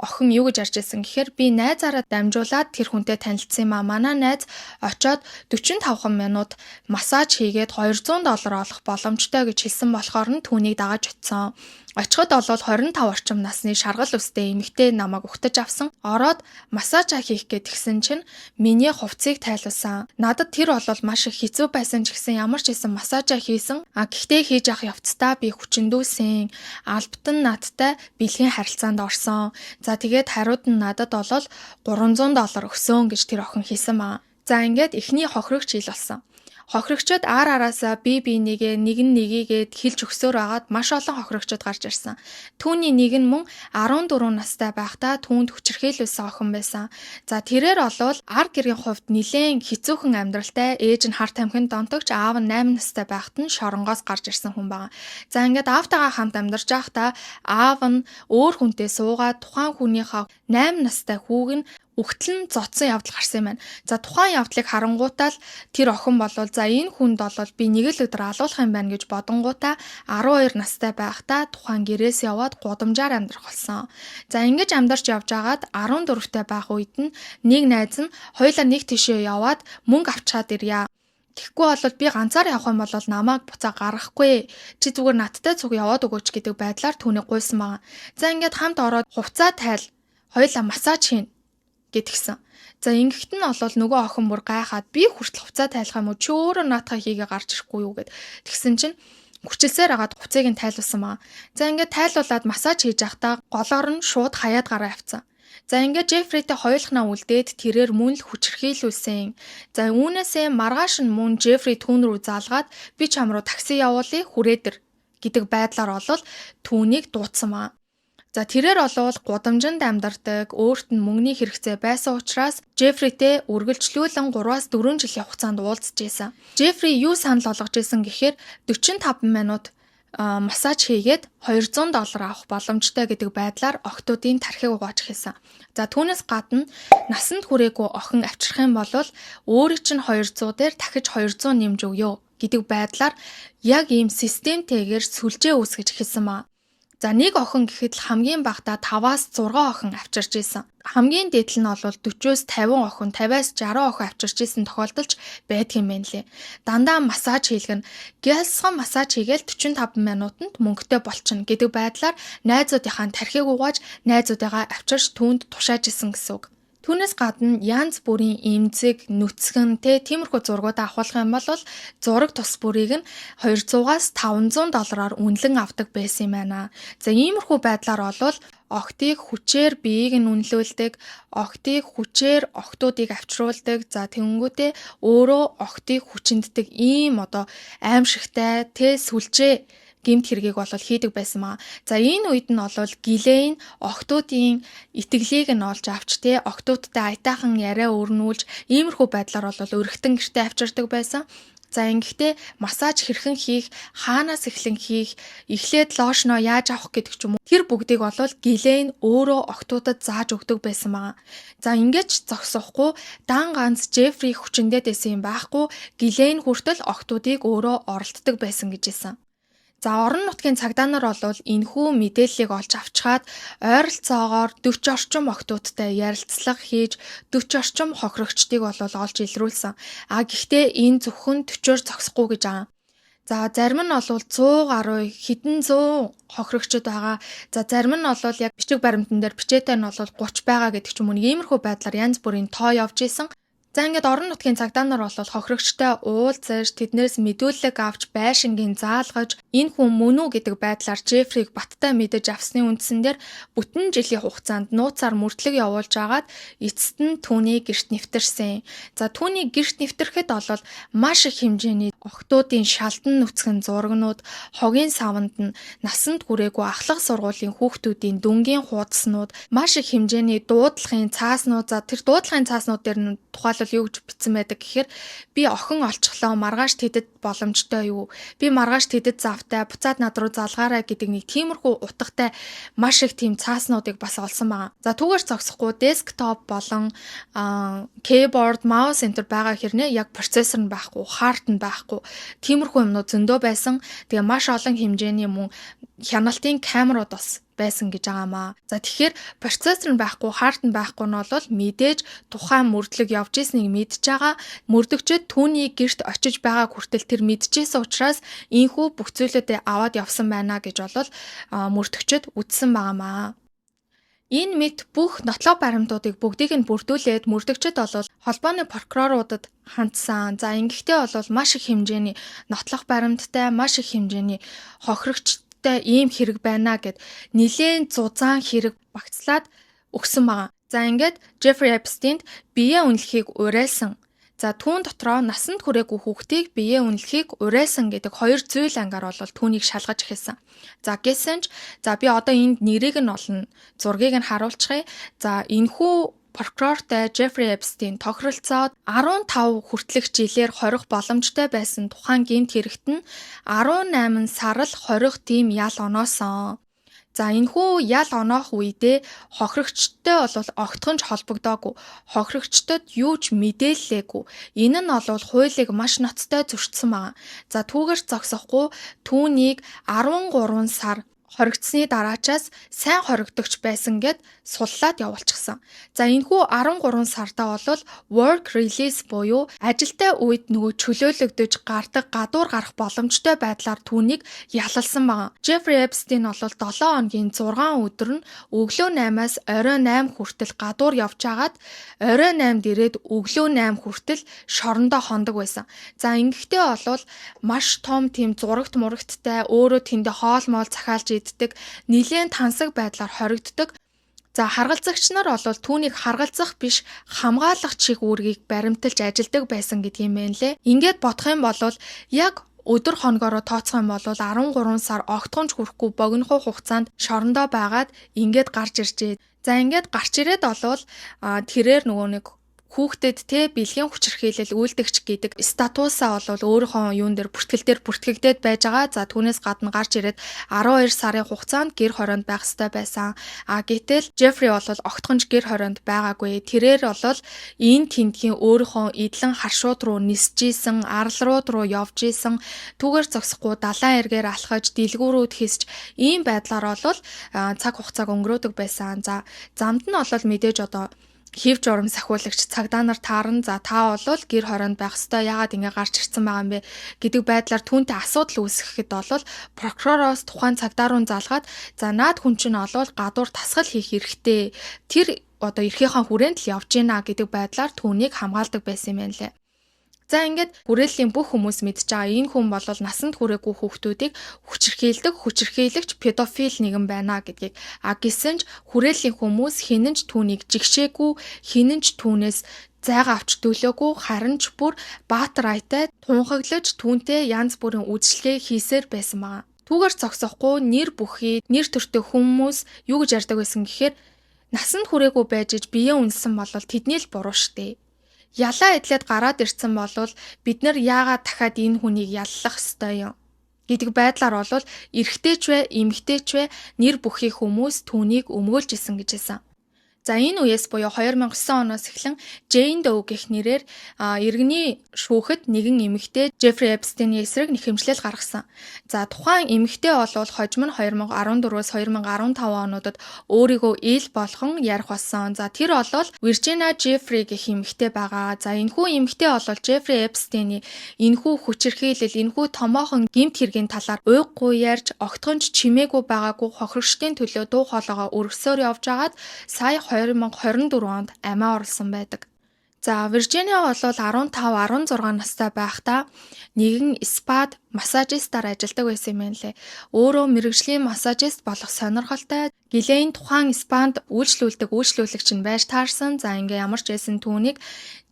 охин юу гэж ярьж ирсэн гэхээр би найзаараа дамжуулаад тэр хүнтэй танилцсан юм аа. Манай найз очиод 45 минут массаж хийгээд $200 олох боломжтой гэж хэлсэн болохоор нь түүнийг дагаж очсон. Очиход бол 25 орчим насны шаргал үстэй эмэгтэй намайг угтаж авсан. Ороод массаж хийх гэдгсэн чинь миний хувцсыг тайлуулсан. Надад тэр бол маш их хэцүү байсан ч гэсэн ямар ч хэсэн массаж хийсэн. Гэхдээ хийж явах явцдаа би хүчндүүлсэн. Албатан надтай бэлгийн харилцаанд орсон. За тэгээд хариуд нь надад бол $300 өгсөн гэж тэр охин хэлсэн маа. За ингээд эхний хохирогч ил болсон. Хохирогчдод араасаа бие бинийгээ нэгийгээд хэлж өгсөөр агаад маш олон хохирогчдод гарч ирсэн. Түүний нэг нь мөн 14 настай байхдаа түүнд хүчирхийлүүлсэн охин байсан. За тэрээр олвол ар гэрийн хувьд нэлээд хэцүүхэн амьдралтай, ээж нь хар тамхинд донтогч, аав нь 8 настай байхад нь шоронгоос гарч ирсэн хүн байна. За ингээд аавтайгаа хамт амьдарч байхдаа аав нь өөр хүнтэй суугаад тухайн хүнийхээ 8 настай хүүг нь үхтэл нь зодсон явдал гарсан юм байна. За тухайн явдлыг харангуутаа л тэр охин болвол за энэ хүнд болвол би нэг л өдөр алуулах юм байна гэж бодонгуудаа 12 настай байхдаа тухайн гэрээс яваад гудамжаар амьдрах болсон. За ингэж амьдарч явж агаад 14-тэй байх үед нь нэг найз нь хоёулаа нэг тишээ яваад мөнгө авчаад ирье. Тэгэхгүй бол би ганцаар явах юм бол намайг буцаа гаргахгүй. Чи зүгээр надтай цуг яваад өгөөч гэдэг байдлаар түүнийг гуйсан байгаа. За ингээд хамт ороод хувцас тайл, хоёулаа массаж хийн гэдгсэн. За ингэхт нь бол нөгөө охин бүр гайхаад би хүртэл хувцас тайлах юм уу? Чи өөрөө наатахаа хийгээ гарч ирэхгүй юу гэд. Тэгсэн чинь хүчилсээр агаад хувцсыг нь тайлуулсан байгаа. За ингээд тайлуулаад массаж хийж явахдаа голоор нь шууд хаяад гараа авцсан. За ингээд Жеффритэй хоёулахнаа үлдээд тэрээр мөн л хүчрхийлүүлсэн. За үүнээсээ маргааш нь мөн Жеффри түүн рүү заалгаад би чам руу такси явуулъя хүрээдэр гэдэг байдлаар олвол түүнийг дуудсан маа. За тэрээр олвол гудамжинд амьдардаг, өөрт нь мөнгөний хэрэгцээ байсан учраас Жеффритэй үргэлжлүүлэн 3-4 жилийн хугацаанд уулзж байсан. Жеффри юу санал болгож исэн гэхээр 45 минут массаж хийгээд $200 авах боломжтой гэдэг байдлаар охтуудын тархийг угааж хийсэн. За түүнээс гадна насанд хүрээгүй охин авчрах юм бол өөрийн чинь 200 дээр дахиж 200 нэмж өгөө гэдэг байдлаар яг ийм системтэйгээр сүлжээ үүсгэж хэлсэн маа. За нэг охин гэхэд л хамгийн багадаа 5-аас 6 охин авчирч исэн. Хамгийн дээдл нь бол 40-с 50 охин, 50-аас 60 охин авчирч исэн тохиолдолч байдаг юм байна лээ. Дандаа массаж хийлгэн гялсхан массаж хийгээл 45 минутанд мөнгөтэй болчихно гэдэг байдлаар найзуудынхаа тархийг угааж найзуудыгаа авчирч түүнд тушааж исэн гэсэн үг. Түүнээс гадна янз бүрийн эмзэг, нүцгэн тиймэрхүү зургуудаа авахлах юм бол зураг тус бүрийг нь $200-аас $500 үнэлэн авдаг байсан юм байна. За иймэрхүү байдлаар олвол охтыг хүчээр биеийг нь үнэлүүлдэг, охтыг хүчээр охтуудыг авчруулдаг, за тэнгүүтээ өөрөө охтыг хүчинддэг ийм аимшигтай сүлжээ гэмт хэргийг бол хийдэг байсан маа. За энэ үед нь бол Гилейн охтуудын итгэлийг нь олж авч охтуудтай аятайхан яриа өрнүүлж иймэрхүү байдлаар бол өргөтөн гэртээ авчирдаг байсан. За ингэхдээ массаж хэрхэн хийх, хаанаас эхлэн хийх, эхлээд лошноо яаж авах гэдэг ч юм уу. Тэр бүгдийг бол Гилейн өөрөө охтуудад зааж өгдөг байсан маа. За ингэж зогсохгүй дан ганц Жеффри хүчиндээ дэсэн юм байхгүй. Гилейн хүртэл охтуудыг өөрөө оролддог байсан гэж хэлсэн. За орон нутгийн цагдаа нар бол энэхүү мэдээллийг олж авчгаад ойролцоогоор 40 орчим охтуудтай ярилцлага хийж 40 орчим хохирогчдыг бол олж илрүүлсэн. Гэхдээ энэ зөвхөн 40-оор зогсохгүй гэж байгаа. За зарим нь бол 100 гаруй хэдэн 100 хохирогчд байгаа. За зарим нь бол яг бичиг баримтан дээр бичээтэй нь бол 30 байгаа гэдэг ч юм уу. Иймэрхүү байдлаар янз бүрийн тоо явж исэн. За ингээд орон нутгийн цагдаа нар бол хохирогчтой уулзаж тэднээс мэдүүлэг авч байшингийн заалгаж энэ хүн мөн үү гэдэг байдлаар Жеффрийг баттай мэдэж авсны үндсэн дээр бүтэн жилийн хугацаанд нууцаар мөрдлөг явуулж агаад эцэст нь түүний гэрт нэвтэрсэн. За түүний гэрт нэвтрэхэд бол маш их хэмжээний охтуудын шалдан нүцгэн зурагнууд, хогийн савнд нь насанд хүрээгүй ахлах сургуулийн хүүхдүүдийн дүнгийн хуудаснууд, маш их хэмжээний дуудлагын цааснууд. За тэр дуудлагын цааснууд дээр нь тухайлбал юу гэж бичсэн байдаг гэхээр би охин олчихлоо, маргааш тэдэд боломжтой юу, би маргааш тэдэд завтай, буцаад над руу залгаарай гэдэг нэг тиймэрхүү утгатай маш их тийм цааснуудыг бас олсон байгаа. За түүгээр зогсохгүй десктоп болон keyboard, mouse энэ төр байгаа хэрнээ яг процессор нь байхгүй, хард нь байхгүй, тиймэрхүү юмнууд зөндөө байсан. Тэгээ маш олон хэмжээний мөн хяналтын камерууд бас байсан гэж байгаамаа. За тэгэхээр процессор нь байхгүй, хард нь байхгүй нь бол мэдээж тухайн мөрдлөг явж ийснийг мэдж байгаа. Мөрдөгчд түүний гэрт очиж байгаа хүртэл тэр мэдчихсэн учраас ийхүү бүх зүйлүүдээ аваад явсан байна гэж бол мөрдөгчд үздсэн байгаамаа. Энэ мэт бүх нотлох баримтуудыг бүгдийг нь бүрдүүлээд мөрдөгчд бол холбооны прокуроруудад хандсан. За ингэхдээ бол маш их хэмжээний нотлох баримттай, маш их хэмжээний хохирогч ийм хэрэг байна гэд нилээн зузаан хэрэг багцлаад өгсөн байгаа. За ингээд Жеффри Эпстейнд биеэ үнэлэхийг уриалсан. За түүн дотроо насанд хүрээгүй хүүхдийг биеэ үнэлэхийг уриалсан гэдэг хоёр зүйл ангаар бол түүнийг шалгаж эхэлсэн. За гэсэн ч би одоо энд нэрийг нь олно, зургийг нь харуулчихъя. За энэхүү прокурортой Жеффри Эпстейн тохиролцоод 15 хүртэлх жилээр хорих боломжтой байсан тухайн гэмт хэрэгт нь 18 сар л хорих тийм ял оноосон. За энэхүү ял оноох үедээ хохирогчтой бол огтхон ч холбогдоогүй. Хохирогчдод юу ч мэдээллээгүй. Энэ нь бол хуулийг маш ноцтой зөрчсөн байна. За түүгээр зогсохгүй түүнийг 13 сар хоригдсны дараачаас сайн хоригдогч байсан гэд суллаад явуулчихсан. За энэхүү 13 сартаа бол work release буюу ажилтай үед нөгөө чөлөөлөгдөж гардаг гадуур гарах боломжтой байдлаар түүнийг ялалсан байна. Jeffrey Epstein бол 7 хоногийн 6 өдөр нь өглөө 8-аас оройн 8 хүртэл гадуур явж агаад оройн 8-д ирээд өглөө 8 хүртэл шорондоо хондог байсан. За ингэхдээ бол маш том тийм зурагт мурагттай өөрөө тэндээ хоол моол захиалж иддэг, нэлээд тансаг байдлаар хоригддог. За харгалзагч нар бол түүнийг харгалзах биш хамгаалах чиг үүргийг баримталж ажилдаг байсан гэдгийг мэн лээ. Ингээд бодох юм бол яг өдөр хоногоороо тооцох юм бол 13 сар огтхонч хүрэхгүй богинохоо хугацаанд шорондоо байгаад ингээд гарч иржээ. За ингээд гарч ирээд бол тэрээр нөгөө нэг хүүхдэд те бэлгийн хүчирхийлэл үйлдэгч гэдэг статусаа бол өөрийнхөө юун дээр бүртгэл дээр бүртгэгдээд байж байгаа. За түүнээс гадна гарч ирээд 12 сарын хугацаанд гэр хороонд байх ёстой байсан. Гэтэл Жеффри бол огтхонч гэр хороонд байгаагүй. Тэрээр бол энэ тентгийн өөрийнхөө эдлэн харшууд руу нисжсэн, арлууд руу явж исэн, түүгээр зогсохгүй далайн эргээр алхаж, дэлгүүрүүд хийсч ийм байдлаар бол цаг хугацааг өнгөрөөдөг байсан. За замд нь бол мэдээж одоо хев журам сахиулагч цагдаа нар таарна. За та бол гэр хороонд байх ёстой. Яагаад ингэ гарч ирсэн байгаа юм бэ гэдэг байдлаар түүнтэй асуудал үүсгэхэд бол прокуророос тухайн цагдаа руу залгаад за наад хүн чинь олвол гадуур тасгал хийх эрхтэй. Тэр одоо эрхийнхаа хүрээнд л явж гинэ гэдэг байдлаар түүнийг хамгаалдаг байсан юм байна лээ. За ингээд хүрээллийн бүх хүмүүс мэдж байгаа энэ хүн бол насанд хүрээгүй хүүхдүүдийг хүчирхийлэгч педофил нэгэн байна гэдгийг гэсэн ч хүрээллийн хүмүүс хинэн ч түүнийг жигшээгүй, хинэн ч түүнээс зайгаа авч төлөөгүй, харин ч бүр баатар айтай тунхаглаж түүнтэй янз бүрийн үйлчлэгээ хийсээр байсан байна. Түүгээр зогсохгүй нэр бүхий, нэр төртэй хүмүүс юу гэж ярьдаг байсан гэхээр насанд хүрээгүй байж биеэ үнсэн бол тэдний л буруу штэ. Ялаа идлээд гараад ирсэн бол бид нар яагаад дахиад энэ хүнийг яллах ёстой юм гэдэг байдлаар бол эрэгтэй ч вэ, эмэгтэй ч вэ нэр бүхий хүмүүс түүнийг өмгөөлж исэн гэж хэлсэн. За энэ үеэс буюу 2009 оноос эхлэн Jane Doe гэх нэрээр иргэний шүүхэд нэгэн эмэгтэй Jeffrey Epstein-ийн эсрэг нэхэмжлэл гаргасан. За тухайн эмэгтэй бол хожим нь 2014-өөс 2015 онуудад өөрийгөө ил болгон ярих болсон. За тэр бол Virginia Jeffrey гэх эмэгтэй байгаа. За энэхүү эмэгтэй бол Jeffrey Epstein-ийн энэхүү хүчирхийлэл, энэхүү томоохон гэмт хэргийн талаар уйггүй ярьж огтхонч чимээгүй байгаагүй хохирогчдын төлөө дуу хоолойгоо өргөсөөр явж агаад сая 2024 онд амиа орлсон байдаг. За Виржиниа бол 15-16 настай байхдаа нэгэн спад массажистаар ажилладаг байсан юм байна лээ. Өөрөө мэргэжлийн массажист болох сонирхолтой Гилейн тухайн спанд үйлчлүүлэгч нь байж таарсан. За ингээ ямар ч байсан түүнийг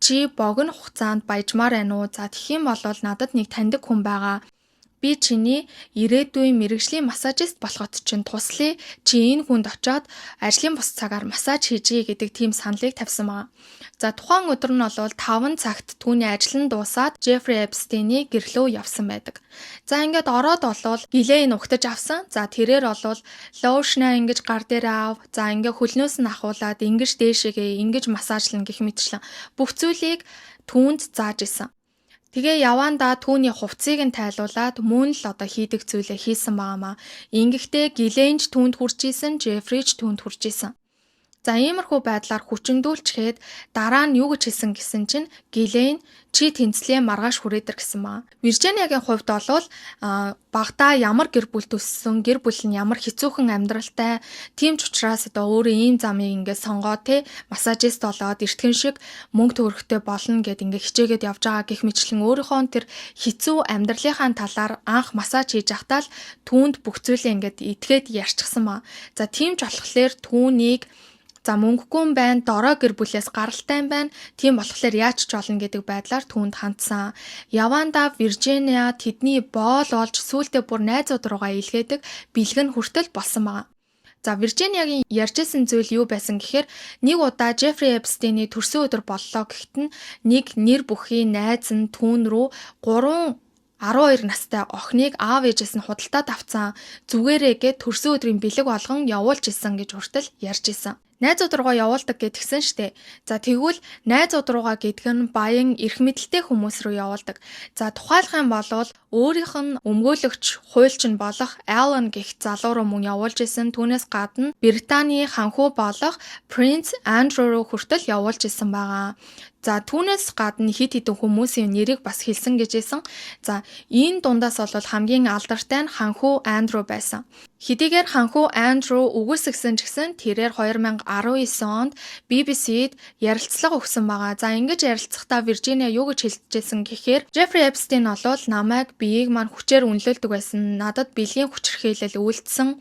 чи богино хугацаанд баяжмаар байна уу? За тэгэх юм бол надад нэг таньдаг хүн байгаа. Би чиний ирээдүйн мэргэжлийн массажист болоход чинь туслая. Чи энэ хүнд очиод ажлын бус цагаар массаж хийжээ гэдэг тийм саналыг тавьсан байна. За тухайн өдөр нь бол 5 цагт түүний ажил нь дуусаад Jeffrey Epstein-ийн гэрлөө явсан байдаг. За ингээд ороод болвол Гилейн угтаж авсан. За тэрээр бол лоушнаа ингэж гар дээр аав. За ингээ хөлнөөс нь ахуулаад ингэж дээшээгээ ингэж массажлна гэх мэтчлэн бүх зүйлийг түүнд зааж исэн. Тэгээ явандаа түүний хувцсыг нь тайлуулаад мөн л одоо хийдэг зүйлээ хийсэн байгаамаа. Ингэхдээ Гилейн ч түүнд хүрч исэн, Жеффри ч түүнд хүрч исэн. За иймэрхүү байдлаар хүчиндүүлчгээд дараа нь юу гэж хэлсэн гэсэн чинь Гилейн чи тэнцлээ маргааш хүрээдэр гэсэн маа. Виржиниагийн хувьд бол багтаа ямар гэр бүл төссөн, гэр бүл нь ямар хэцүүхэн амьдралтай, тийм ч учраас одоо өөрөө ийм замыг ингээд сонгоод массажист болоод эртхэн шиг мөнгө төгрөгтэй болно гэд ингээд хичээгээд явж байгаа гэх мэтлэн өөрийнхөө тэр хэцүү амьдралынхаа талаар анх массаж хийж байхдаа л түүнд бүх зүйлээ ингээд итгээд ярьчихсан маа. За тийм ч болохоор түүнийг за мөнгөгүй байна, дорой гэр бүлээс гаралтай байна. Тийм болохоор яаж ч болно гэдэг байдлаар түүнд хандсан. Явандаа Виржиниа тэдний боол олж сүүлдээ бүр найзууд руугаа илгээдэг бэлгэн хүртэл болсон байгаа. За Виржиниагийн ярьжсэн зүйл юу байсан гэхээр нэг удаа Jeffrey Epstein-ийн төрсөн өдөр боллоо гэхэд нэг нэр бүхий найз нь түүн рүү 3 12 настай охиныг аав ээжээс нь худалдаад авцсан зүгээрээ гээд төрсөн өдрийн бэлэг болгон явуулж исэн гэж хүртэл ярьж исэн. Найзууд руугаа явуулдаг гэдгсэн штэ. За тэгвэл найзууд руугаа гэдг нь баян эрх мэдэлтэй хүмүүс рүү явуулдаг. За тухайлах юм бол өөрийнх нь өмгөөлөгч хуульчин болох Аллен гэх залуу руу мөн явуулж исэн. Түүнээс гадна Британий ханхүү болох Принц Андрю руу хүртэл явуулж исэн байгаа. За түүнээс гадна хид хідэн хүмүүсийн нэрийг бас хэлсэн гэж исэн. За энэ дундаас бол хамгийн алдартай нь ханхүү Андрю байсан. Хэдийгээр ханхүү Андрю үгүйсгсэн ч гэсэн тэрээр 2019 онд BBC-д ярилцлага өгсөн байгаа. За ингэж ярилцахдаа Виржиниа юу гэж хэлжсэн гэхээр Jeffrey Epstein бол намайг биеийг маань хүчээр үнэлүүлдэг байсан. Надад бэлгийн хүчирхийлэл үйлдсэн.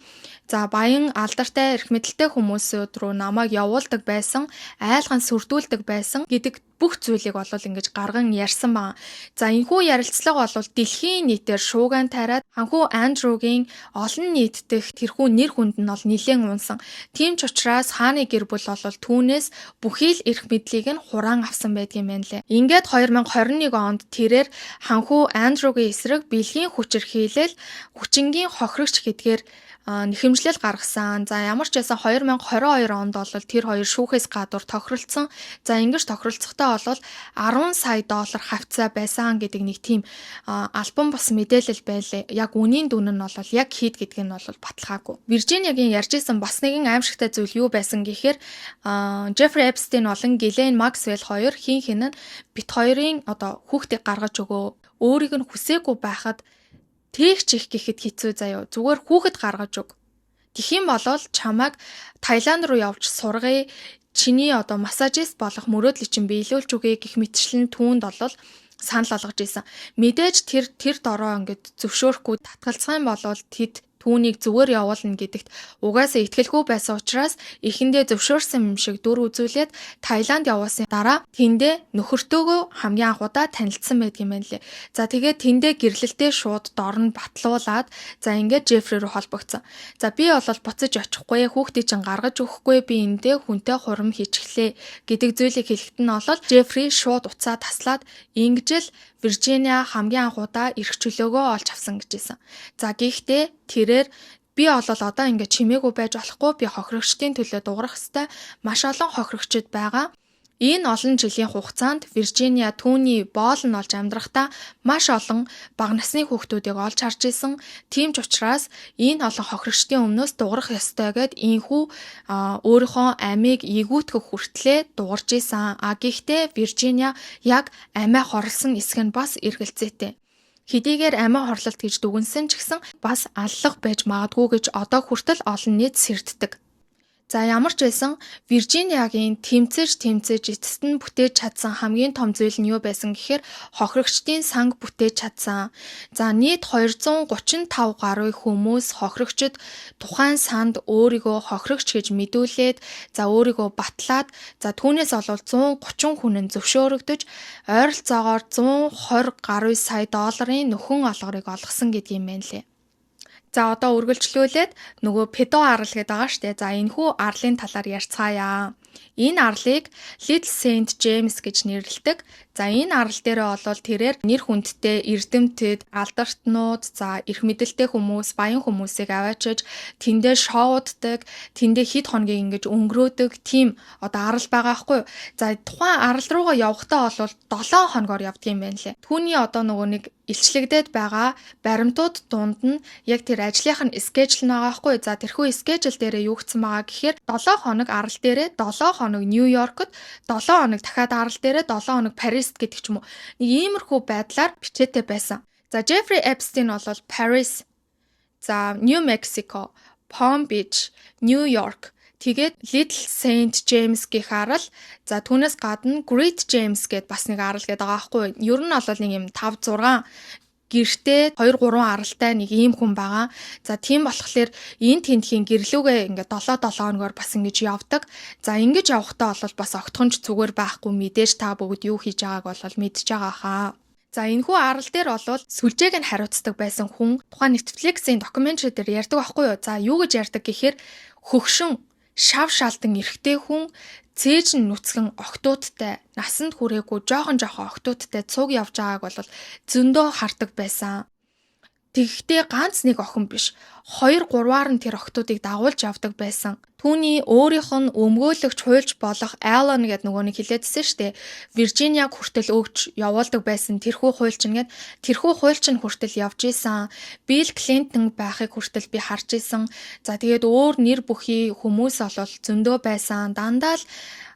За баян алдартай эрх мэдэлтэй хүмүүсүүд рүү намайг явуулдаг байсан, айлган сүрдүүлдэг байсан гэдэг бүх зүйлийг бол ингэж гарган ярьсан байна. За энэхүү ярилцлага бол дэлхийн нийтээр шууган тариад ханхүү Андрюгийн олон нийт дэх тэрхүү нэр хүнд нь бол нэлээд унсан. Тийм ч учраас хааны гэр бүл бол түүнээс бүхий л эрх мэдлийг нь хураан авсан байдгийн байна лээ. Ингээд 2021 онд тэрээр ханхүү Андрюгийн эсрэг бэлгийн хүчирхийлэл, хүчингийн хохирогч гэдгээр нэхэмжлэл гаргасан. За ямар ч байсан 2022 онд бол тэр хоёр шүүхээс гадуур тохиролцсон. За ингэж тохиролцохдоо бол 10 сая доллар хавцаа байсан гэдэг нэг тийм альбом бас мэдээлэл байлээ. Яг үнийн дүн нь бол яг хэд гэдг нь бол баталгаагүй. Виржиниагийн ярьж исэн бас нэгэн аимшигтай зүйл юу байсан гэхээр Jeffrey Epstein болон Ghislaine Maxwell хоёр хин нь бит хоёрын хүүхдийг гаргаж өгөө. Өөрийг нь хүсээгүй байхад тээгч их гэхэд хэцүү заяо. Зүгээр хүүхэд гаргаж өг. Тэгхийн болол чамайг Таиланд руу явж сургая. Чиний массажист болох мөрөөдлийг чинь биелүүлж өгье гэх мэтчлэн түүнд бол санал болгож исэн. Мэдээж тэр дороо ингээд зөвшөөрөхгүй татгалцсан болол тэд түүнийг зүгээр явуулна гэдэгт угаасаа итгэлгүй байсан учраас эхэндээ зөвшөөрсөн юм шиг дүр үзүүлээд Таиланд явуулсан дараа тэндээ нөхөртөөгөө хамгийн анхудаа танилцсан байдгийм байна лээ. За тэгээд тэндээ гэрлэлтээ шууд дор нь батлуулаад за ингээд Жеффри рүү холбогдсон. За би бол буцаж очихгүй, хүүхдийг чинь гаргаж өгөхгүй, би эндээ хүнтэй хурам хийчихлээ гэдэг зүйлийг хэлэхэд нь бол Жеффри шууд уцаа таслаад ингэж л Виржиниа хамгийн анхудаа эрх чөлөөгөө олж авсан гэж хэлсэн. За гэхдээ тэрээр би бол одоо ингэ чимээгүй байж болохгүй, би хохирогчдын төлөө дуурах хэвээр маш олон хохирогчд байгаа. Энэ олон жилийн хугацаанд Виржиниа түүний боол нь олж амьдрахдаа маш олон бага насны хүүхдүүдийг олж харж исэн. Тийм ч учраас энэ олон хохирогчдын өмнөөс дуурах ёстой гэд ийхүү өөрийнхөө амийг ээгүүтгэх хүртлээр дуурж исэн. Гэхдээ Виржиниа яг амиа хорлсон эсэх нь бас эргэлзээтэй. Хэдийгээр амиа хорлолт гэж дүгнсэн ч гэсэн бас аллах байж магадгүй гэж одоо хүртэл олон нийт сэрддэг. За ямар ч байсан Виржиниагийн тэмцэж эцэст нь бүтээж чадсан хамгийн том зүйл нь юу байсан гэхээр хохирогчдын санг бүтээж чадсан. За нийт 235 гаруй хүмүүс хохирогчд тухайн санд өөрийгөө хохирогч гэж мэдүүлээд за өөрийгөө батлаад за түүнээс олвол 130 хүн нь зөвшөөрөгдөж ойролцоогоор 120 гаруй сая долларын нөхөн олгорыг олгосон гэдгийм байна лээ. За одоо үргэлжлүүлээд нөгөө педо арал гэдэг байгаа штэ. За энэхүү арлын талаар ярьцгаая. Энэ арлыг Little Saint James гэж нэрлэдэг. За энэ арал дээрээ бол тэрээр нэр хүндтэй эрдэмтэд, алдартнууд, за эрх мэдэлтэй хүмүүс, баян хүмүүсийг аваачиж тэндээ шоуддаг, тэндээ хэд хоногийн ингэж өнгөрөөдөг тийм арал байгаа хгүй. За тухайн арал руугаа явахдаа бол 7 хоногор явдаг юм байна лээ. Түүний нөгөө нэг илчлэгдээд байгаа баримтууд дунд нь яг тэр ажлынх нь скежл байгаа хгүй. За тэрхүү скежл дээрээ юу гэсэн байгаа гэхээр 7 хоног арал дээрээ 7 хоног Нью-Йоркт, 7 хоног дахиад арал дээрээ 7 хоног Парис гэдэг ч юм уу. Нэг иймэрхүү байдлаар бичээтэй байсан. За Jeffrey Epstein бол Paris, за New Mexico, Palm Beach, New York, тэгээд Little Saint James гэх арал, за түүнээс гадна Great James гэд бас нэг арал гэдэг байгаа байхгүй. Ер нь бол нэг юм 5 6 гэртээ 2 3 аралтай нэг ийм хүн байгаа. За тийм болохоор энэ тентхийн гэрлүүгээ ингээд 7 хоногор бас ингэж явдаг. За ингэж явахдаа бол бас огтхонч зүгээр байхгүй, мэдээж та бүгд юу хийж байгааг бол мэдж байгаа хаа. За энэхүү арал дээр бол сүлжээг нь хариуцдаг байсан хүн тухайн Netflix-ийн докюментари дээр ярьдаг байхгүй юу. За юу гэж ярьдаг гэхээр хөгшин шав шалдан эрэгтэй хүн цээж нь нүцгэн охтуудтай насанд хүрээгүй жоохон охтуудтай цуг явж байгааг бол зөндөө хардаг байсан. Тэгэхдээ ганц нэг охин биш, 2-3-аар нь тэр охтуудыг дагуулж явдаг байсан. Түүний өөрийнх нь өмгөөлөгч хуульч болох Аллен гэдэг нөгөө нэг хэлээдсэн штэ. Виржиниаг хүртэл өгч явуулдаг байсан тэрхүү хуульчин гэд тэрхүү хуульчин хүртэл явж исэн. Билл Клинтон байхыг хүртэл би харж исэн. За тэгээд өөр нэр бүхий хүмүүс олол зөндөө байсан. Дандаа л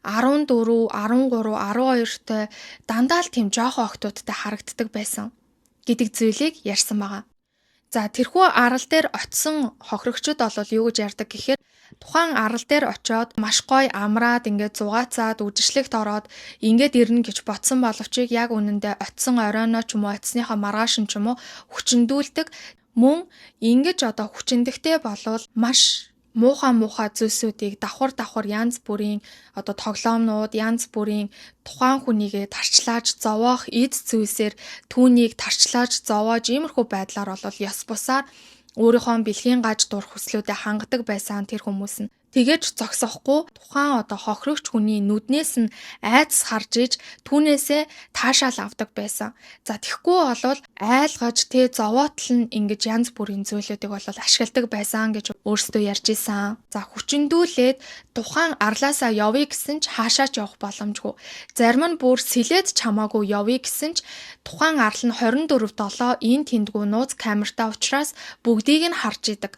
14, 13, 12-той дандаа л тийм жоохон охтуудтай харагддаг байсан гэдэг зүйлийг ярьсан байгаа. За тэрхүү арал дээр очисон хохирогчд бол юу гэж ярьдаг гэхээр тухайн арал дээр очиод маш гоё амраад ингээд зугаацаад үдшилтэд ороод ингээд ирнэ гэж ботсон боловч яг үнэндээ очисон оройноо ч юм уу очисныхаа маргааш нь ч юм уу хүчндүүлдэг мөн ингэж одоо хүчндэгтэй болвол маш муухай зүйлсүүдийг давхар янз бүрийн одоо тоглоомнууд янз бүрийн тухайн хүнийгээ тарчлааж зовоох эд зүйлсээр түүнийг тарчлааж зовоож иймэрхүү байдлаар бол ёс бусаар өөрийнхөө бэлгийн гаж дур хүслүүдэд хангадаг байсан тэр хүмүүс нь тэгэж зогсохгүй тухайн одоо хохирогч хүний нүднээс нь айдас харж иж түүнээсээ таашаал авдаг байсан. За тэгэхгүй болвол айлгаж зовоотл нь ингэж янз бүрийн зүйлүүдийг бол ашигладаг байсан гэж өөрсдөө ярьж исэн. За хүчндүүлээд тухайн арлаасаа явъя гэсэн ч хаашаач явах боломжгүй. Зарим нь бүр сэлээд чамаагүй явъя гэсэн ч тухайн арал нь 24/7 энэ тэндгүү нууц камертаа учраас бүгдийг нь харж идэг.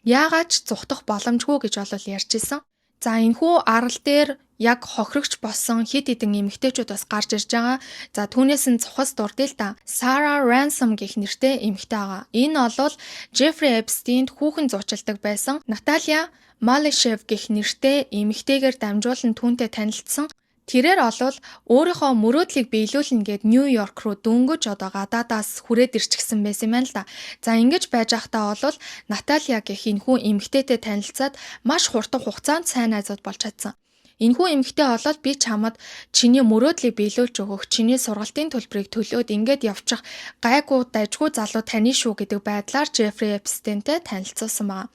Яагаад ч зүхтах боломжгүй гэж бол ярьж исэн. За энэхүү арал дээр яг хохирогч болсон хид хідэн эмэгтэйчүүд бас гарч ирж байгаа. За түүнээс нь цухас дурдъя л да. Sarah Ransom гэх нэртэй эмэгтэй байгаа. Энэ бол Jeffrey Epstein-д хүүхэн зуучилдаг байсан Наталья Малишев гэх нэртэй эмэгтэйгээр дамжуулан түүнтэй танилцсан. Тэрээр олвол өөрийнхөө мөрөөдлийг биелүүлнэ гэд Нью-Йорк руу дөнгөж одоо гадаадаас хүрээд ирчихсэн байсан юм байна л да. За ингэж байж байхдаа олвол Наталья гэх энэхүү эмэгтэйтэй танилцаад маш хурдан хугацаанд сайн найзууд болж чадсан. Энэхүү эмэгтэй олвол би чамд чиний мөрөөдлийг биелүүлж өгөх, чиний сургалтын төлбөрийг төлөөд ингээд явчих гайгүй дайжгүй залуу таны шүү гэдэг байдлаар Jeffrey Epstein-тэй танилцуулсан байна.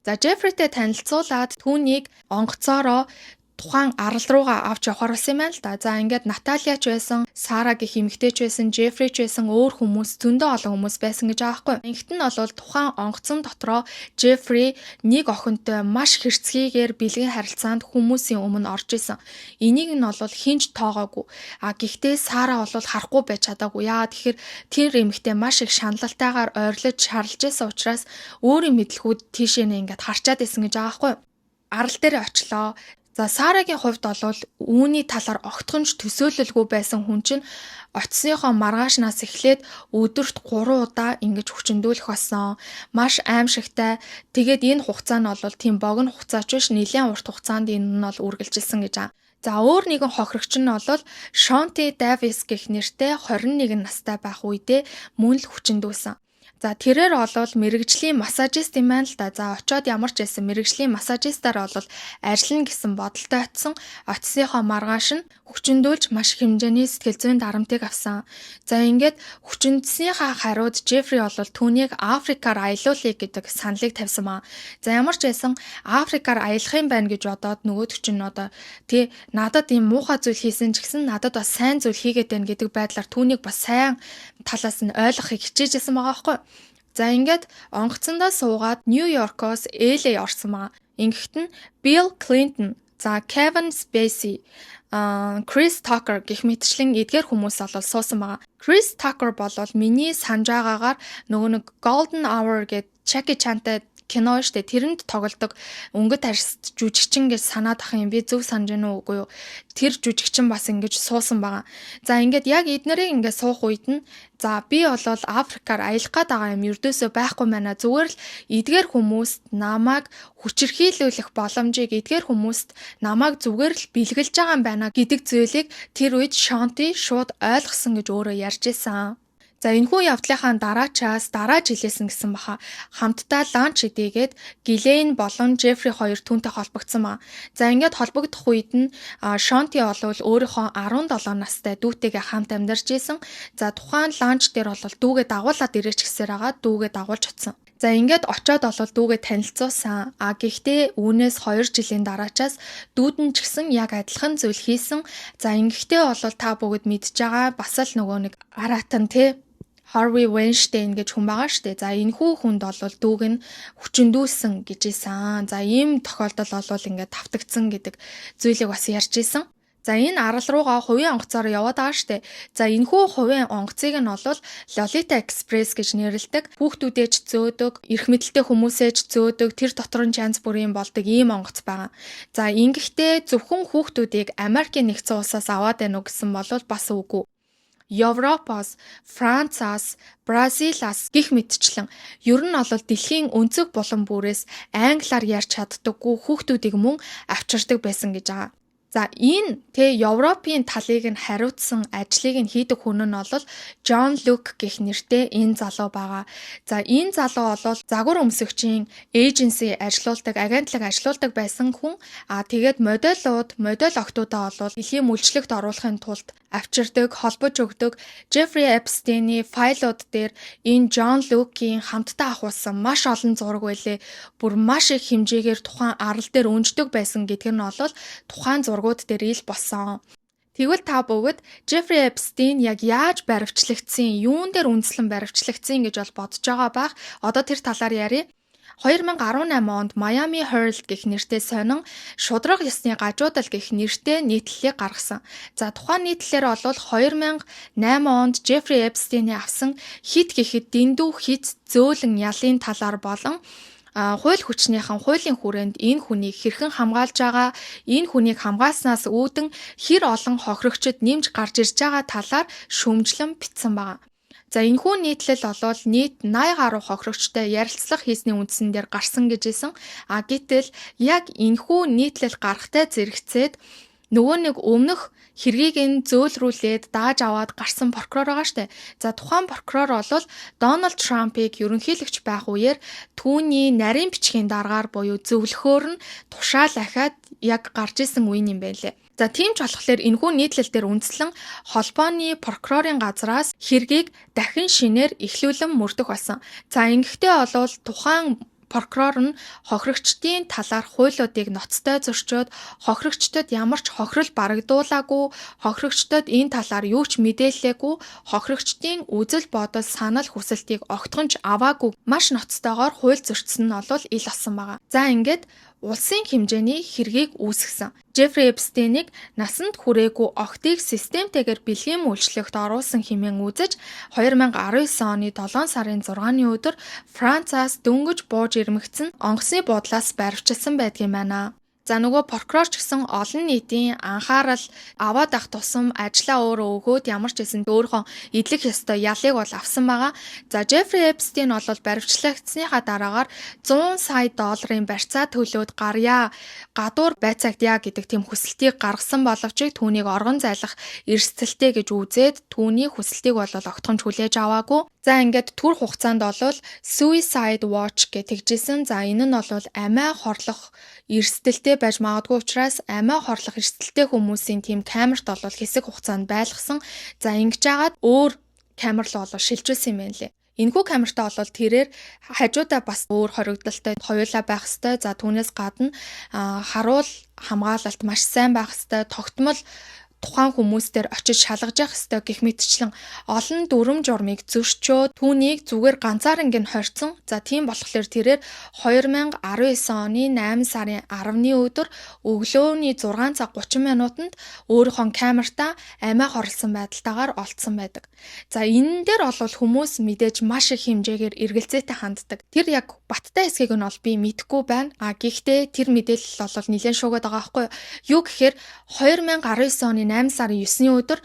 За Jeffrey-тэй танилцуулаад түүнийг онгоцоороо тухайн арал руугаа авч явахаар болсон юм байна л да. За ингээд Наталья ч байсан, Сара гэх эмэгтэй ч байсан, Жеффри ч байсан өөр хүмүүс зөндөө олон хүмүүс байсан гэж байгаа байхгүй. Ингэт нь бол тухайн онгоцон дотроо Жеффри нэг охинтой маш хэрцгийгээр бэлгийн харилцаанд хүмүүсийн өмнө орж исэн. Энийг нь бол хинж тоогоогүй. Гэхдээ Сара бол харахгүй байж чадаагүй. Яагаад тэгэхээр тэр эмэгтэй маш их шаналлтайгаар ойрлож шарлж исэн учраас өөрийн мэдлгүүд тийшээ ингээд харчаад исэн гэж байгаа байхгүй. Арал дээр очлоо. За Сарагийн хувьд бол үүний талаар огтхонч төсөөлөлгүй байсан хүн чинь очисныхоо маргаашнаас эхлээд өдөрт 3 удаа ингэж хүчндүүлэх болсон. Маш аимшигтай. Тэгээд энэ хугацаа нь бол тийм богино хугацаач биш, нэлээд урт хугацаанд энэ нь бол үргэлжилсэн гэж байгаа. За өөр нэгэн хохирогч нь бол Шонти Давис гэх нэртэй 21 настай байх үедээ мөн л хүчндүүлсэн. За тэрээр бол мэрэгжлийн массажист юм байна л да. За очиод ямар ч байсан мэрэгжлийн массажистаар бол ажиллана гэсэн бодолтой очисон. Очисныхоо маргааш нь хүчндүүлж маш хэмжээний сэтгэл зүйн дарамтыг авсан. За ингээд хүчндснийхаа хариуд Жеффри бол түүнийг Африкаар аялуулъя гэдэг саналыг тавьсан ба. За ямар ч байсан Африкаар аялах юм байна гэж бодоод нөгөөд чинь одоо надад ийм муухай зүйл хийсэн ч гэсэн надад бас сайн зүйл хийгээд байна гэдэг байдлаар түүнийг бас сайн талаас нь ойлгохыг хичээж байсан байгаа байхгүй. За ингээд онгоцондоо суугаад Нью-Йоркоос LA орсон маа. Ингэхт нь Билл Клинтон, за Кевин Спейси, Крис Такер гэх мэтчлэн эдгээр хүмүүс бол суусан байгаа. Крис Такер бол миний санаж байгаагаар нөгөө нэг Golden Hour гэдэг Jackie Chan-тай кино штэ тэрэнд тоглодог өнгөт арьс жүжигчин гэж санаад ах юм би зөв санаж байна уугүй юу. Тэр жүжигчин бас ингэж суусан байгаа. За ингээд яг эднэрийг ингээд суух үед нь за би бол Африкаар аялах гээд байгаа юм ердөөсөө байхгүй байна. Зүгээр л эдгээр хүмүүст намайг хүчирхийлүүлэх боломжийг эдгээр хүмүүст намайг зүгээр л бэлгэлж байгаа юм байна гэдэг зүйлийг тэр үед Шонти шууд ойлгосон гэж өөрөө ярьж исэн. За энэхүү явдлынхаа дараа жилээсэн гэсэн баха хамтдаа ланч идээгээд Гилейн болон Жеффри хоёр түүнтэй холбогдсон ба. За ингээд холбогдох үед нь Шонти олвол өөрийнхөө 17 настай дүүтэйгээ хамт амьдарч исэн. За тухайн ланч дээр бол дүүгээ дагуулад ирээч гэсээр байгаа дүүгээ дагуулж очсон. За ингээд очоод олвол дүүгээ танилцуулсан. Гэхдээ үүнээс 2 жилийн дараачаас дүүд нь ч гэсэн яг адилхан зүйл хийсэн. За ингэхдээ олвол та бүгд мэдж байгаа бас л нөгөө нэг аратан тий Harvey Weinstein гэж хүн байгаа штэ. За энэхүү хүнд олвол дүүг нь хүчндүүлсэн гэж ийсэн. За ийм тохиолдол олвол ингээд тавтагдсан гэдэг зүйлийг бас ярьж ийсэн. За энэ арал руугаа хувийн онгоцоор яваад байгаа штэ. За энэхүү хувийн онгоцыг нь олвол Lolita Express гэж нэрлэдэг. Хүүхдүүдээ ч зөөдөг, эрх мэдэлтэй хүмүүсээ ч зөөдөг, тэр дотор нь янз бүрийн болдог ийм онгоц байгаа. За ингэхдээ зөвхөн хүүхдүүдийг Америкийн нэгдсэн улсаас аваад байна уу гэсэн бол бас үгүй. Европоос, Францаас, Бразилаас гих мэтчлэн ер нь олвол дэлхийн өнцөг булан бүрээс англиар ярьж чаддаггүй хүүхдүүдийг мөн авчирдаг байсан гэж байгаа. За энэ Европын талыг нь хариуцсан ажлыг нь хийдэг хүн нь бол John Luke гэх нэртэй энэ залуу байгаа. За энэ залуу бол загвар өмсөгчийн эйженси ажиллаулдаг, агентлаг ажиллаулдаг байсан хүн. Тэгээд модель октоудаа бол дэлхийн мүлжлэгт оруулахын тулд авчирдаг, холбож өгдөг. Jeffrey Epstein-ийн файлууд дээр энэ John Luke-ийн хамтдаа авахулсан маш олон зураг байлээ. Бүр маш их хэмжээгээр тухайн арал дээр өнждөг байсан гэдг нь бол тухайн зургууд дээр ил болсон. Тэгвэл та бүгд Jeffrey Epstein яг яаж баривчлагдсан, юун дээр үндэслэн баривчлагдсан гэж бол бодож байгаа бах. Одоо тэр талаар ярив. 2018 онд Miami Herald гэх нэртэй сонин шударга ёсны гажуудал гэх нэртэй нийтлэлийг гаргасан. За тухайн нийтлэлээр бол 2008 онд Jeffrey Epstein-ийн авсан хит гэхэд дэндүү хит зөөлөн ялын талаар болон хууль хүчнийхэн хуулийн хүрээнд энэ хүнийг хэрхэн хамгаалж байгаа, энэ хүнийг хамгаалснаас үүдэн хэр олон хохирогчид нэмж гарч ирж байгаа талаар шүүмжлэн бичсэн байна. За энэхүү нийтлэл олвол нийт 80 гаруй хохирогчтой ярилцлага хийсний үндсэн дээр гарсан гэж хэлсэн. Гэтэл яг энэхүү нийтлэл гарахтай зэрэгцээд нөгөө нэг өмнөх хэргийг нь зөөлрүүлээд дааж аваад гарсан прокурор байгаа штэ. За тухайн прокурор бол Дональд Трампыг ерөнхийлөгч байх үеэр түүний нарийн бичгийн дараагаар буюу зөвлөхөөр нь тушаал ахаад яг гарч исэн үеийн юм байлээ. За тийм ч болохоор энэхүү нийтлэл дээр үндэслэн холбооны прокурорын газраас хэргийг дахин шинээр эхлүүлэн мөрдөх болсон. За ингэхдээ бол тухайн прокурор нь хохирогчдын талаар хуулиудыг ноцтой зөрчөөд хохирогчдод ямар ч хохирол барагдуулаагүй, хохирогчдод энэ талаар юу ч мэдээллээгүй, хохирогчдын үзэл бодол, санал хүсэлтийг огтхонч аваагүй маш ноцтойгоор хууль зөрчсөн нь бол ил болсон байгаа. За ингээд улсын хэмжээний хэргийг үүсгэсэн. Jeffrey Epstein-ийг насанд хүрээгүй охтыг системтэйгээр бэлгийн үйлчлэгт оруулсан хэмээн үзэж 2019 оны 7 сарын 6-ны өдөр Францаас дөнгөж бууж ирмэгцэн онгоцны буудлаас баривчилсан байдгийн байна. За нөгөө прокурор ч гэсэн олон нийтийн анхаарал аваад ах тусам ажлаа өөрөө өгөөд ямар ч хэсэнд өөрийнхөө идэлх ёстой ялыг бол авсан байгаа. За Jeffrey Epstein бол баривчлагдсныхаа дараагаар 100 сая долларын барьцаа төлөөд гарья, гадуур байцаагдъя гэдэг тийм хүсэлтийг гаргасан боловч түүнийг оргон зайлах эрсдэлтэй гэж үзээд түүний хүсэлтийг бол огтхомж хүлээж аваагүй. За ингээд түр хугацаанд бол Suicide Watch гэж тэгжсэн. За энэ нь бол амиа хорлох эрсдэлтэй байж магадгүй учраас амиа хорлох эрсдэлтэй хүмүүсийн тийм камерт бол хэсэг хугацаанд байлгасан. За ингэж яагаад өөр камер л бол шилжүүлсэн юм байна лээ. Энэхүү камертаа бол тэрээр хажуудаа бас өөр хоригдолтой хоёулаа байх хэвээр. За түүнээс гадна харуул хамгаалалт маш сайн байх хэвээр. Тогтмол тухайн хүмүүстээр очиж шалгаж явах ёстой гэх мэтчлэн олон дүрм журмыг зөрчөөд түүнийг зүгээр ганцаарнг нь хорьцсон. За тийм болохоор тэрээр 2019 оны 8 сарын 10-ны өдөр өглөөний 6 цаг 30 минутанд өөрийнхөө камертаа амиа хорлсон байдалтайгаар олдсон байдаг. За энэ дээр бол хүмүүс мэдээж маш их хэмжээгээр эргэлзээтэй ханддаг. Тэр яг баттай хэсгийг нь бол би мэдэхгүй байна. Гэхдээ тэр мэдээлэл бол нэлээд шуугаад байгаа байхгүй юу гэхээр 2019 оны 8 сарын 9-ний өдөр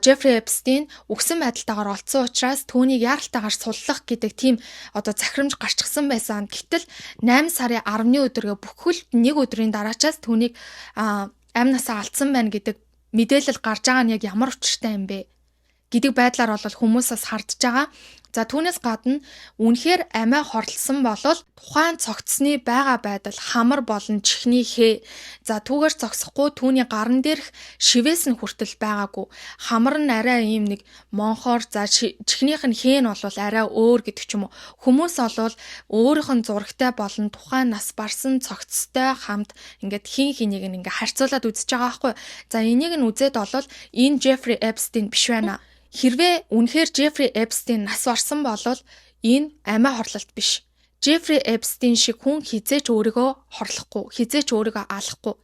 Jeffrey Epstein үгсэн байдалтайгаар олдсон учраас түүнийг яаралтайгаар суллах гэдэг тийм одоо захирамж гарчсан байсан. Гэтэл 8 сарын 10-ны өдрөө бүхэл нэг өдрийн дараачаас түүнийг амнасаа алдсан байна гэдэг мэдээлэл гарч байгаа нь яг ямар учиртай юм бэ гэдэг байдлаар бол хүмүүсээс хардж байгаа. За түүнээс гадна үнэхээр амиа хорлсон болол тухайн цогцсны байгаа байдал хамар болон чихний хээ. За түүгээр зогсохгүй түүний гарн дээрх шивээс нь хүртэл байгаагүй. Хамар нь арай ийм нэг монхоор за чихнийх нь хээ нь бол арай өөр гэдэг ч юм уу. Хүмүүс бол өөрийнх нь зурагтай болон тухайн нас барсан цогцтой хамт ингээд хин хэнийг ингээ харьцуулаад үзэж байгаа байхгүй. За энийг нь үзээд бол энэ Jeffrey Epstein биш байна. Хэрвээ үнэхээр Jeffrey Epstein нас барсан бол энэ амиа хорлолт биш. Jeffrey Epstein шиг хүн хизээч өөрийгөө хорлохгүй, хизээч өөрийгөө алахгүй.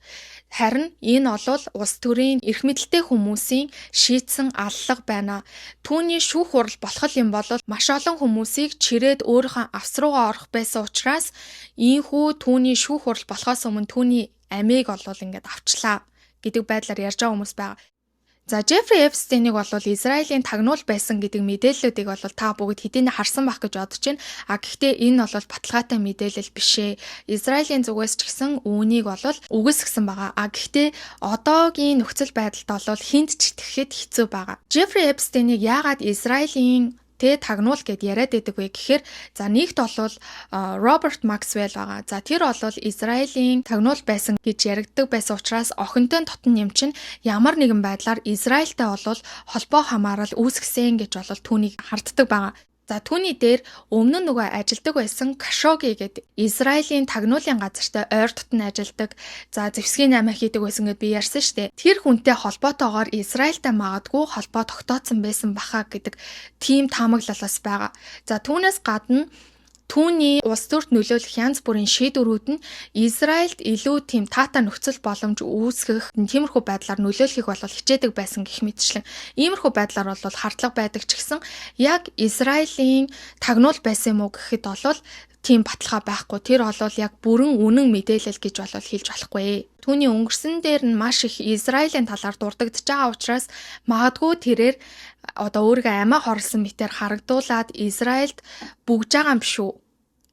Харин энэ бол улс төрийн эрх мэдэлтэй хүмүүсийн шийдсэн аллага байна. Түүний шүүх хурал болох юм бол маш олон хүмүүсийг чирээд өөрийнхөө авс руугаа орох байсан учраас ийхүү түүний шүүх хурал болохоос өмнө түүний амийг ингээд авчлаа гэдэг байдлаар ярьж байгаа хүмүүс байгаа. За Jeffrey Epstein-ыг бол Израилийн тагнуул байсан гэдэг мэдээллүүдийг бол та бүгд хэдийнэ харсан байх гэж бодож байна. Гэхдээ энэ бол баталгаатай мэдээлэл биш ээ. Израилийн зүгээс ч гэсэн үүнийг бол үгүйсгэсэн байгаа. Гэхдээ одоогийн нөхцөл байдалд бол хинт ч итгэхэд хэцүү байгаа. Jeffrey Epstein-ыг яагаад Израилийн тагнуул гэд яриад байдаг вэ гэхээр за нэгт бол Роберт Максвелл байгаа. За тэр бол Израилийн тагнуул байсан гэж яригддаг байсан учраас охинтой дотн юм чинь ямар нэгэн байдлаар Израильтай бол холбоо хамаарал үүсгэсэн гэж бол түүнийг харддаг байгаа. За түүний дээр өмнө нь нөгөө ажилдаг байсан Khashoggi гэдэг Израилийн тагнуулын газартай ойр дотн ажилдаг. За зэвсгийн амиа хийдэг байсан гэдээ би ярьсан шүү дээ. Тэр хүнтэй холбоотойгоор Израильтай магадгүй холбоо тогтооцсон байсан баха гэдэг тийм таамаглалаас байгаа. За түүнээс гадна түүний улс төрт нөлөөлөх янз бүрийн шийдвэрүүд нь Израильд илүү тийм таатай нөхцөл боломж үүсгэх тиймэрхүү байдлаар нөлөөлөхийг бол хичээдэг байсан гэх мэтчлэн иймэрхүү байдлаар бол хардлага байдаг ч гэсэн яг Израилийн тагнуул байсан юм уу гэхэд бол тийм баталгаа байхгүй. Тэр бол яг бүрэн үнэн мэдээлэл гэж бол хэлж болохгүй. Түүний өнгөрсөн дээр нь маш их Израилийн талаар дурддагдж байгаа учраас магадгүй тэрээр одоо өөрийгөө амиа хорлсон мэтээр харагдуулаад Израильд бүгж байгаа юм биш үү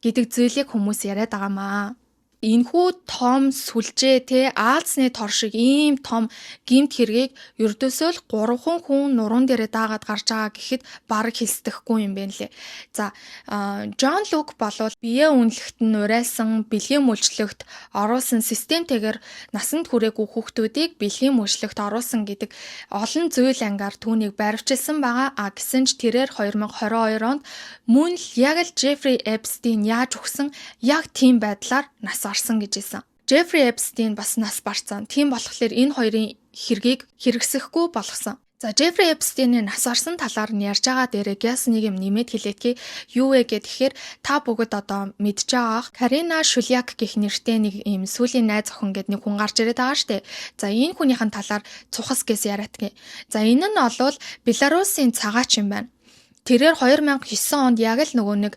гэдэг зүйлийг хүмүүс яриад байгаамаа. Энэхүү том сүлжээ аалзны тор шиг ийм том гэмт хэргийг ердөөсөө л 3 хүн нуруунд дээрээ даагаад гарч байгаа гэхэд бараг хэлсдэхгүй юм байна лээ. За Джон Люк болвол биеэ үнэлэхэд нь урайлсан бэлгийн мөлчлөгт оруулсан системтэйгээр насанд хүрээгүй хүүхдүүдийг бэлгийн мөлчлөгт оруулсан гэдэг олон зүйл ангаар түүнийг баривчилсан байгаа. Гэсэн ч тэрээр 2022 онд мөн л яг л Jeffrey Epstein яаж өгсөн яг тийм байдлаар нас барсан гэж хэлсэн. Jeffrey Epstein бас нас барсан. Тийм болохоор энэ хоёрын хэргийг хэрэгсэхгүй болгосон. За Jeffrey Epstein-ийн нас барсан талаар нь ярьж байгаа дээрээ гяс нэг юм нэмээд хэлээдгий. Юу вэ гэхээр та бүгд одоо мэдж байгаах Карина Шулиак гэх нэртэй нэг юм сүүлийн найз охин гэдэг нэг хүн гарч ирээд байгаа штэ. За энэ хүнийхэн талаар цухас гэс яриадгийн. За энэ нь бол Беларусын цагаач юм байна. Тэрээр 2009 онд яг л нөгөө нэг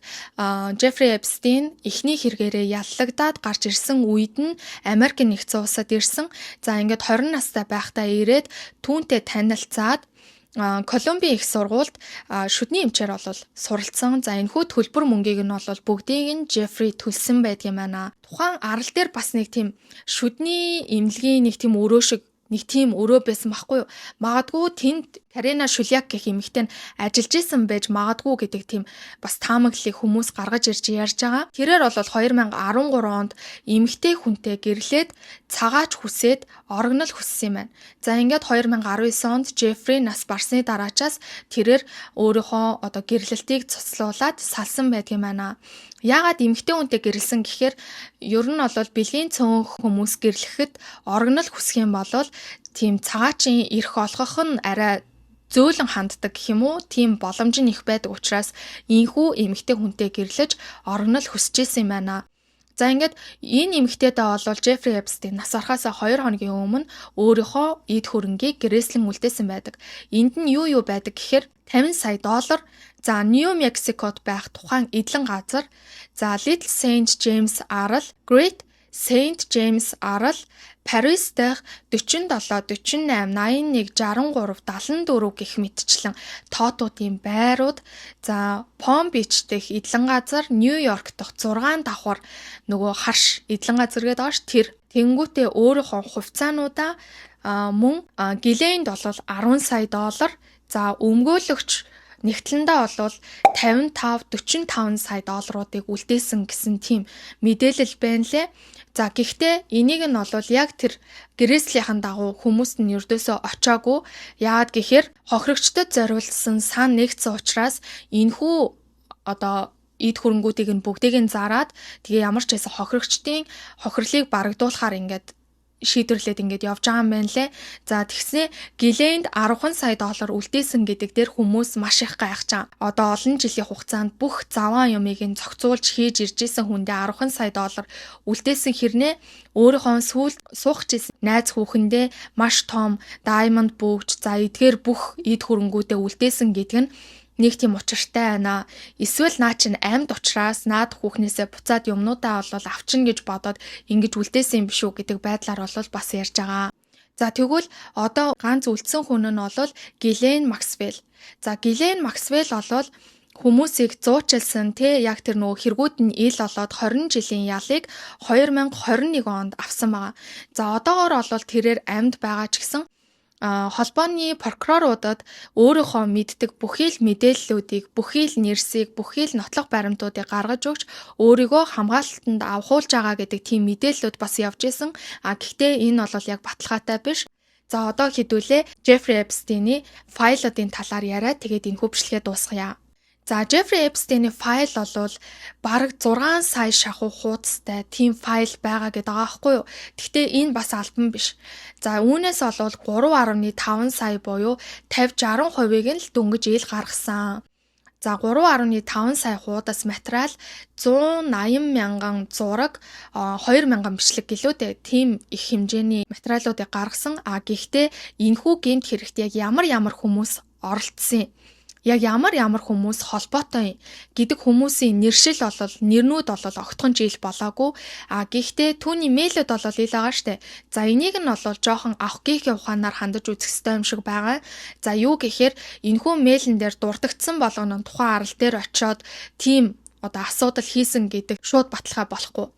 Jeffrey Epstein эхний хэрэгээрээ яллагдаад гарч ирсэн үед нь Америк нэгдсэн улсад ирсэн. За ингээд 20 настай байхдаа ирээд түүнтэй танилцаад Колумбийн их сургуульд шүдний эмчээр бол суралцсан. За энэхүү төлбөр мөнгийг нь бол бүгдийг нь Jeffrey төлсөн байдгийн байна. Тухайн арал дээр бас нэг тийм шүдний эмнэлгийн нэг тийм өрөө шиг нэг тийм өрөө байсан байхгүй юу? Магадгүй тэнд Карина Шулиак гэх эмэгтэй нь ажиллаж исэн байж магадгүй гэдэг тийм бас таамаглалыг хүмүүс гаргаж ирж ярьж байгаа. Тэрээр бол 2013 онд эмэгтэй хүнтэй гэрлээд цагаач хүсээд орогнол хүссэн юм байна. За ингээд 2019 онд Jeffrey нас барсны дараачаас тэрээр өөрийнхөө одоо гэрлэлтийг цуцлуулад салсан байдгийн байна. Яагаад эмэгтэй хүнтэй гэрлсэн гэхээр ер нь бол бэлгийн цөөнх хүмүүс гэрлэхэд орогнол хүсэх юм бол тийм цагаачийн эрх олгох нь арай зөөлөн ханддаг гэх юм уу? Тийм боломж нь их байдаг учраас ийхүү эмэгтэй хүнтэй гэрлэж орогнол хүсэж исэн юм байна. За ингээд энэ эмэгтэйдээ бол Jeffrey Epstein нас барахаас 2 хоногийн өмнө өөрийнхөө эд хөрөнгийг гэрээслэн үлдээсэн байдаг. Энд нь юу байдаг гэхээр $50 сая. За Нью Мексикод байх тухайн эдлэн газар, за Little Saint James Арал, Great Saint James Арал, Парис дэх 47, 48, 81, 63, 74 гэх мэтчлэн тоотуудын байрууд, за Palm Beach дэх эдлэн газар, Нью-Йорк дэх 6 давхар нөгөө харш эдлэн газар гэдэг ааш тэр тэнгүүтээ өөрийнхөө хувьцаануудаа мөн Гилейнд бол $10 сая, за өмгөөлөгч Нэгтлэндээ бол 55-45 сая долларуудыг үлдээсэн гэсэн тийм мэдээлэл байна лээ. За гэхдээ энийг нь бол яг тэр гэрээслийнхэн дагуу хүмүүст нь ердөөсөө очоогүй. Яагаад гэхээр хохирогчдод зориулсан сан нэгдсэн учраас энэхүү эд хөрөнгүүдийг нь бүгдийг нь зараад тэгээ ямар ч байсан хохирлыг барагдуулахаар ингээд шийдвэрлээд ингээд явж байгаа юм байна лээ. За тэгснэ Гилейнд 10 сая доллар үлдээсэн гэдэг дээр хүмүүс маш их гайхаж байгаа. Олон жилийн хугацаанд бүх заваа юмыг нь зохицуулж хийж ирж исэн хүндээ 10 сая доллар үлдээсэн хэрнээ өөрийнхөө сүүлд суугч исэн найз хүүхэндээ маш том даймонд бөгж за эдгээр бүх эд хөрөнгүүдээ үлдээсэн гэдэг нь нэг тийм учиртай байна. Эсвэл наа чинь амьд учраас наад хүүхнээсээ буцаад юмнуудаа бол авчна гэж бодоод ингэж үлдээсэн юм биш үү гэдэг байдлаар бол бас ярьж байгаа. За тэгвэл ганц үлдсэн хүн нь бол Гилейн Максвелл. За Гилейн Максвелл бол хүмүүсийг зуучилсан яг тэр нөгөө хэрэгүүд нь ил болоод 20 жилийн ялыг 2021 онд авсан байгаа. За одоогоор бол тэрээр амьд байгаа ч гэсэн холбооны прокуроруудад өөрийнхөө мэддэг бүхий л мэдээллүүдийг, бүхий л нэрсийг, бүхий л нотлох баримтуудыг гаргаж өгч өөрийгөө хамгаалалтанд авахулж байгаа гэдэг тийм мэдээллүүд бас явж исэн. Гэхдээ энэ бол яг баталгаатай биш. За одоо хэдүүлээ Жеффри Эпстейний файлуудын талаар яриад тэгээд энэ хөвчлэгээ дуусгая. За Жеффри Эпстейний файл бол бараг 6 сая шахуу хуудастай тийм файл байгаа гэдэг байгаа байхгүй юу. Гэхдээ энэ бас албан биш. За үүнээс бол 3.5 сая буюу 50-60%-ийг нь л дөнгөж ил гаргасан. За 3.5 сая хуудас материал 180 мянган зураг 2000 бичлэг гэлөөдөө тийм их хэмжээний материалуудыг гаргасан. Гэхдээ энэхүү гэмт хэрэгт яг ямар хүмүүс оролцсон юм? Яг ямар хүмүүс холбоотой гэдэг хүмүүсийн нэршил нэрнүүд огтхон жил болоогүй. Гэхдээ түүний мэйлүүд ил байгаа штэ. За энийг нь жоохон авах гээхийн ухаанаар хандаж үзэх ёстой юм шиг байгаа. За юу гэхээр энэхүү мэйлэн дээр дурдгдсан болгоно тухайн арал дээр очиод тийм асуудал хийсэн гэдэг шууд баталгаа болохгүй.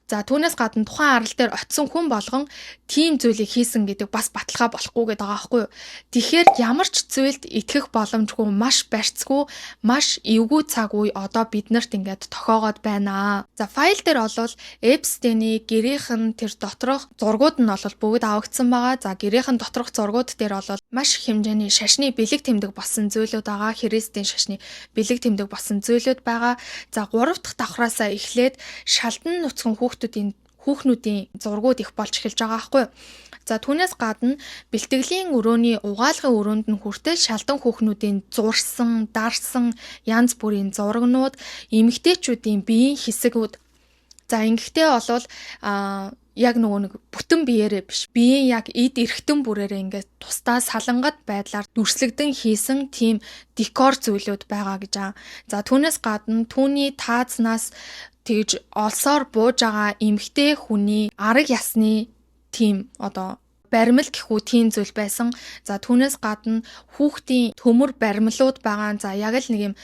За түүнээс гадна тухайн арал дээр очисон хүн болгон тийм зүйлийг хийсэн гэдэг бас баталгаа болохгүй гэдэг байгаа байхгүй юу. Тэгэхээр ямар ч зүйлд итгэх боломжгүй, маш барьцгүй, маш эвгүй цаг үе биднэрт ингээд тохоогоод байна. За файл дээр Эпстейний гэрийнхэн тэр доторх зургууд нь бүгд авагдсан байгаа. За гэрийнхэн доторх зургууд дээр маш их хэмжээний шашны бэлэг тэмдэг болсон зүйлүүд байгаа. Христийн шашны бэлэг тэмдэг болсон зүйлүүд байгаа. За 3 дахь давхраасаа эхлээд шалдан нүцгэн хүүхнүүдийн зургууд их болж эхэлж байгаа байхгүй юу. За түүнээс гадна бэлтгэлийн өрөөний угаалгын өрөөнд нь хүртэл шалдан хүүхнүүдийн зурсан, дарсан янз бүрийн зурагнууд, эмэгтэйчүүдийн биеийн хэсгүүд. За ингэхдээ яг нэг бүтэн биеэрээ биш. Биеийн яг эд эрхтэн бүрээрээ ингээд тусдаа салангат байдлаар дүрслэгдэн хийсэн тийм декор зүйлүүд байгаа гэж байгаа. За түүнээс гадна түүний таазнаас тэгж олсоор бууж байгаа эмэгтэй хүний арга ясны тийм баримл гэхүү тийм зүйл байсан. За түүнээс гадна хүүхдийн төмөр баримлууд байгаа. За яг л нэг юм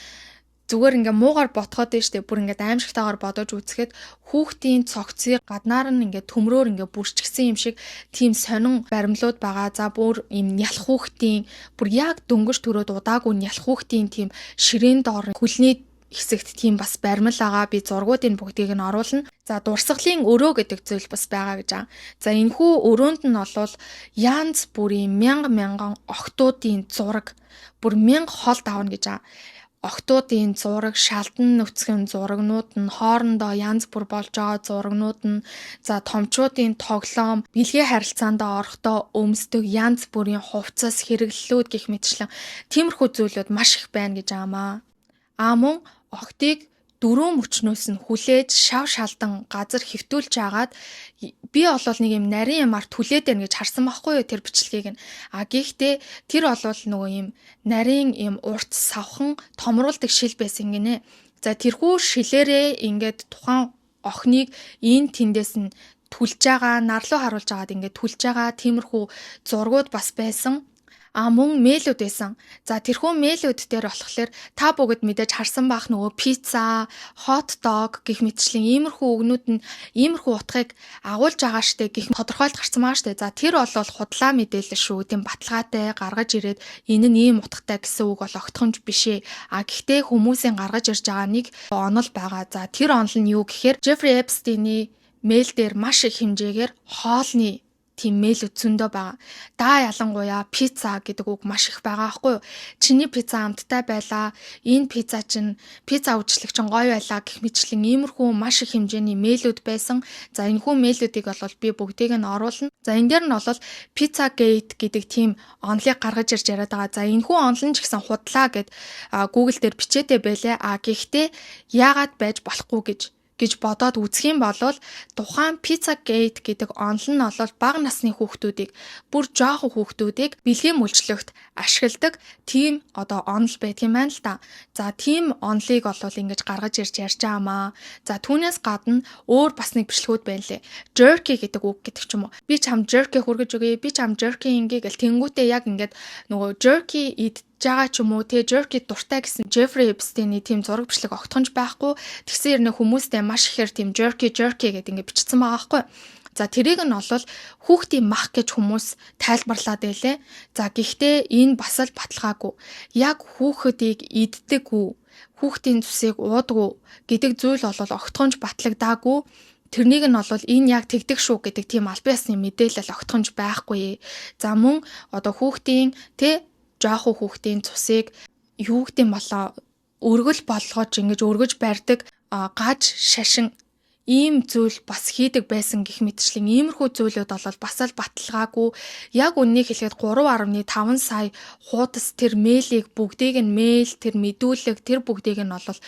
зүгээр ингээ муугар ботхоод байна штэ. Бүр ингээ аимшигтайгаар бодож үзэхэд хүүхдийн цогцыг гаднаар нь ингээ төмрөөр ингээ бүрчгсэн юм шиг тийм сонин баримлууд байгаа. За бүр юм нялх хүүхдийн бүр яг дөнгөж төрөөд удаагүй нялх хүүхдийн тийм ширээн доор хөлний хэсэгт тийм бас баримл байгаа. Би зургуудын бүгдийг нь оруулна. За дурсгалын өрөө гэдэг зүйл бас байгаа гэж байгаа. За энэхүү өрөөнд нь янз бүрийн мянган охтуудын зураг бүр 1000 хол давна гэж байгаа. Охтуудын зураг, шалдан нүцгэн зурагнууд нь хоорондоо янз бүр болж байгаа зурагнууд нь за томчуудын тоглоом, бэлгийн харилцаанд орохдоо өмсдөг янз бүрийн хувцас, хэрэглэлүүд гэх мэтчлэн тиймэрхүү зүйлүүд маш их байна гэж аамаа. Мөн охтыг дөрөв мөчнөөс нь хүлээж шав шалдан газар хөвтүүлж агаад би нэг юм нарийн ямаар түлээд байна гэж харсан байхгүй юу тэр бичлэгийг нь. Гэхдээ тэр нөгөө юм нарийн юм урт савхан томруулдаг шил байсан гинэ. За тэрхүү шилээрээ ингээд тухайн охиныг энэ тэндээс нь түлж байгаа, нарлуу харуулж агаад ингээд түлж байгаа тиймэрхүү зургууд бас байсан. Мөн мэйлүүд байсан. За тэрхүү мэйлүүд дээр болохоор та бүгд мэдээж харсан бах нөгөө пицца, hot dog гэх мэтчлэн иймэрхүү үгнүүд нь иймэрхүү утгыг агуулж байгаа штэ гэх тодорхойлт гарсан байгаа штэ. За тэр бол худлаа мэдээлэл шүү. Тийм баталгаатай гаргаж ирээд энэ нь ийм утгатай гэсэн үг бол огтхомж биш ээ. Гэхдээ хүмүүсийн гаргаж ирж байгаа нэг онол байгаа. За тэр онол нь юу гэхээр Jeffrey Epstein-ийн мэйл дээр маш их хэмжээгээр хоолны тийм мэйлүүд зөндөө байгаа. Ялангуяа пицца гэдэг үг маш их байгаа аахгүй юу? Чиний пицца амттай байлаа. Энэ пицца үйлчлэг чинь гоё байлаа гэх мэтчлэн иймэрхүү маш их хэмжээний мэйлүүд байсан. За энэхүү мэйлүүдийг бол би бүгдийг нь оруулна. За энэ дээр нь бол Pizzagate гэдэг тийм онолыг гаргаж ирж яриад байгаа. За энэхүү онол нь ч гэсэн худлаа гэд Google дээр бичээтэй байлаа. Гэхдээ яагаад байж болохгүй гэж бодоод үзэх юм бол тухайн Pizzagate гэдэг онол нь бол бага насны хүүхдүүдийг бүр жоохон хүүхдүүдийг бэлгийн мүлжлэгт ашигладаг тийм онол байдаг юм байна л да. За тийм онолыг ингэж гаргаж ирж ярьж байгаамаа. За түүнээс гадна өөр бас нэг бичлэгүүд байна лээ. Jerky гэдэг үг гэдэг ч юм уу. Би чам jerky хүргэж өгье. Би чам jerky ингээ гэл тэнгүүтээ яг ингээд нөгөө jerky жагаа ч юм уу jerky дуртай гэсэн Jeffrey Epstein-ийн тийм зураг бичлэг огтхонж байхгүй. Тэгсэн хэрнээ хүмүүстэй маш ихээр тийм jerky гэдэг ингэ бичсэн байгаа байхгүй. За тэрийг нь бол хүүхдийн мах гэж хүмүүс тайлбарлаад байлээ. За гэхдээ энэ бас л баталгаагүй. Яг хүүхдийг иддэггүй, хүүхдийн цусыг уудаггүй гэдэг зүйл бол огтхонж батлагдаагүй. Тэрнийг нь бол энэ яг тэгдэг шүү гэдэг тийм албан ёсны мэдээлэл огтхонж байхгүй. За мөн хүүхдийн жоохон хүүхдийн цусыг юу гэдэм болоо өргөл болгож ингэж өргөж барьдаг гаж шашин ийм зүйл бас хийдэг байсан гэх мэтчлэн иймэрхүү зүйлүүд бол бас л баталгаагүй. Яг үннийг хэлэхэд 3.5 сая хуудас тэр мэйлийг бүгдийг нь мэйл тэр мэдүүлэг тэр бүгдийг нь бол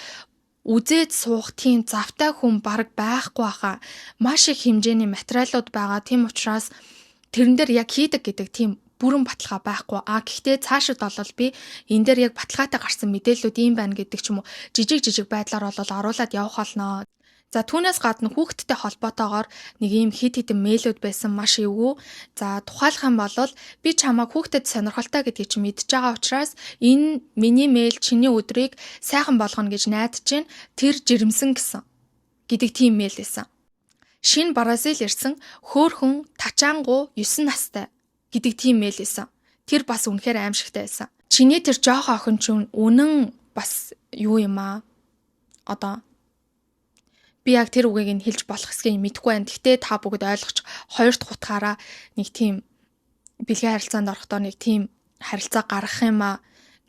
үзээд суух тийм завтай хүн бараг байхгүй хаа. Маш их хэмжээний материалууд байгаа. Тийм учраас тэрэн дээр яг хийдэг гэдэг тийм бүрэн баталгаа байхгүй. Гэхдээ цаашид бол би энэ дээр яг баталгаатай гарсан мэдээллүүд ийм байна гэдэг ч юм уу жижиг байдлаар бол оруулаад явах болно. За түүнээс гадна хүүхдтэй холбоотойгоор нэг ийм хит хитэн мэйлүүд байсан маш эвгүй. За тухайлах юм бол би чамайг хүүхдэд сонирхолтой гэдгийг чи мэдж байгаа учраас энэ миний мэйл чиний өдрийг сайхан болгоно гэж найдаж байна. Тэр жирэмсэн гэсэн гэдэг тийм мэйл байсан. Шинэ Бразил ирсэн хөөхөн тачаангу 9 настай гэдэг тийм мэйл байсан. Тэр бас үнэхээр аимшигтай байсан. Чиний тэр жоохон охин чинь үнэн бас юу юм аа? Би яг тэр үгийг нь хэлж болох эсхийг мэдэхгүй байна. Гэхдээ та бүгд ойлгож хоёр дахь утгаараа нэг тийм бэлгийн харилцаанд орохдоо нэг тийм харилцаа гаргах юм аа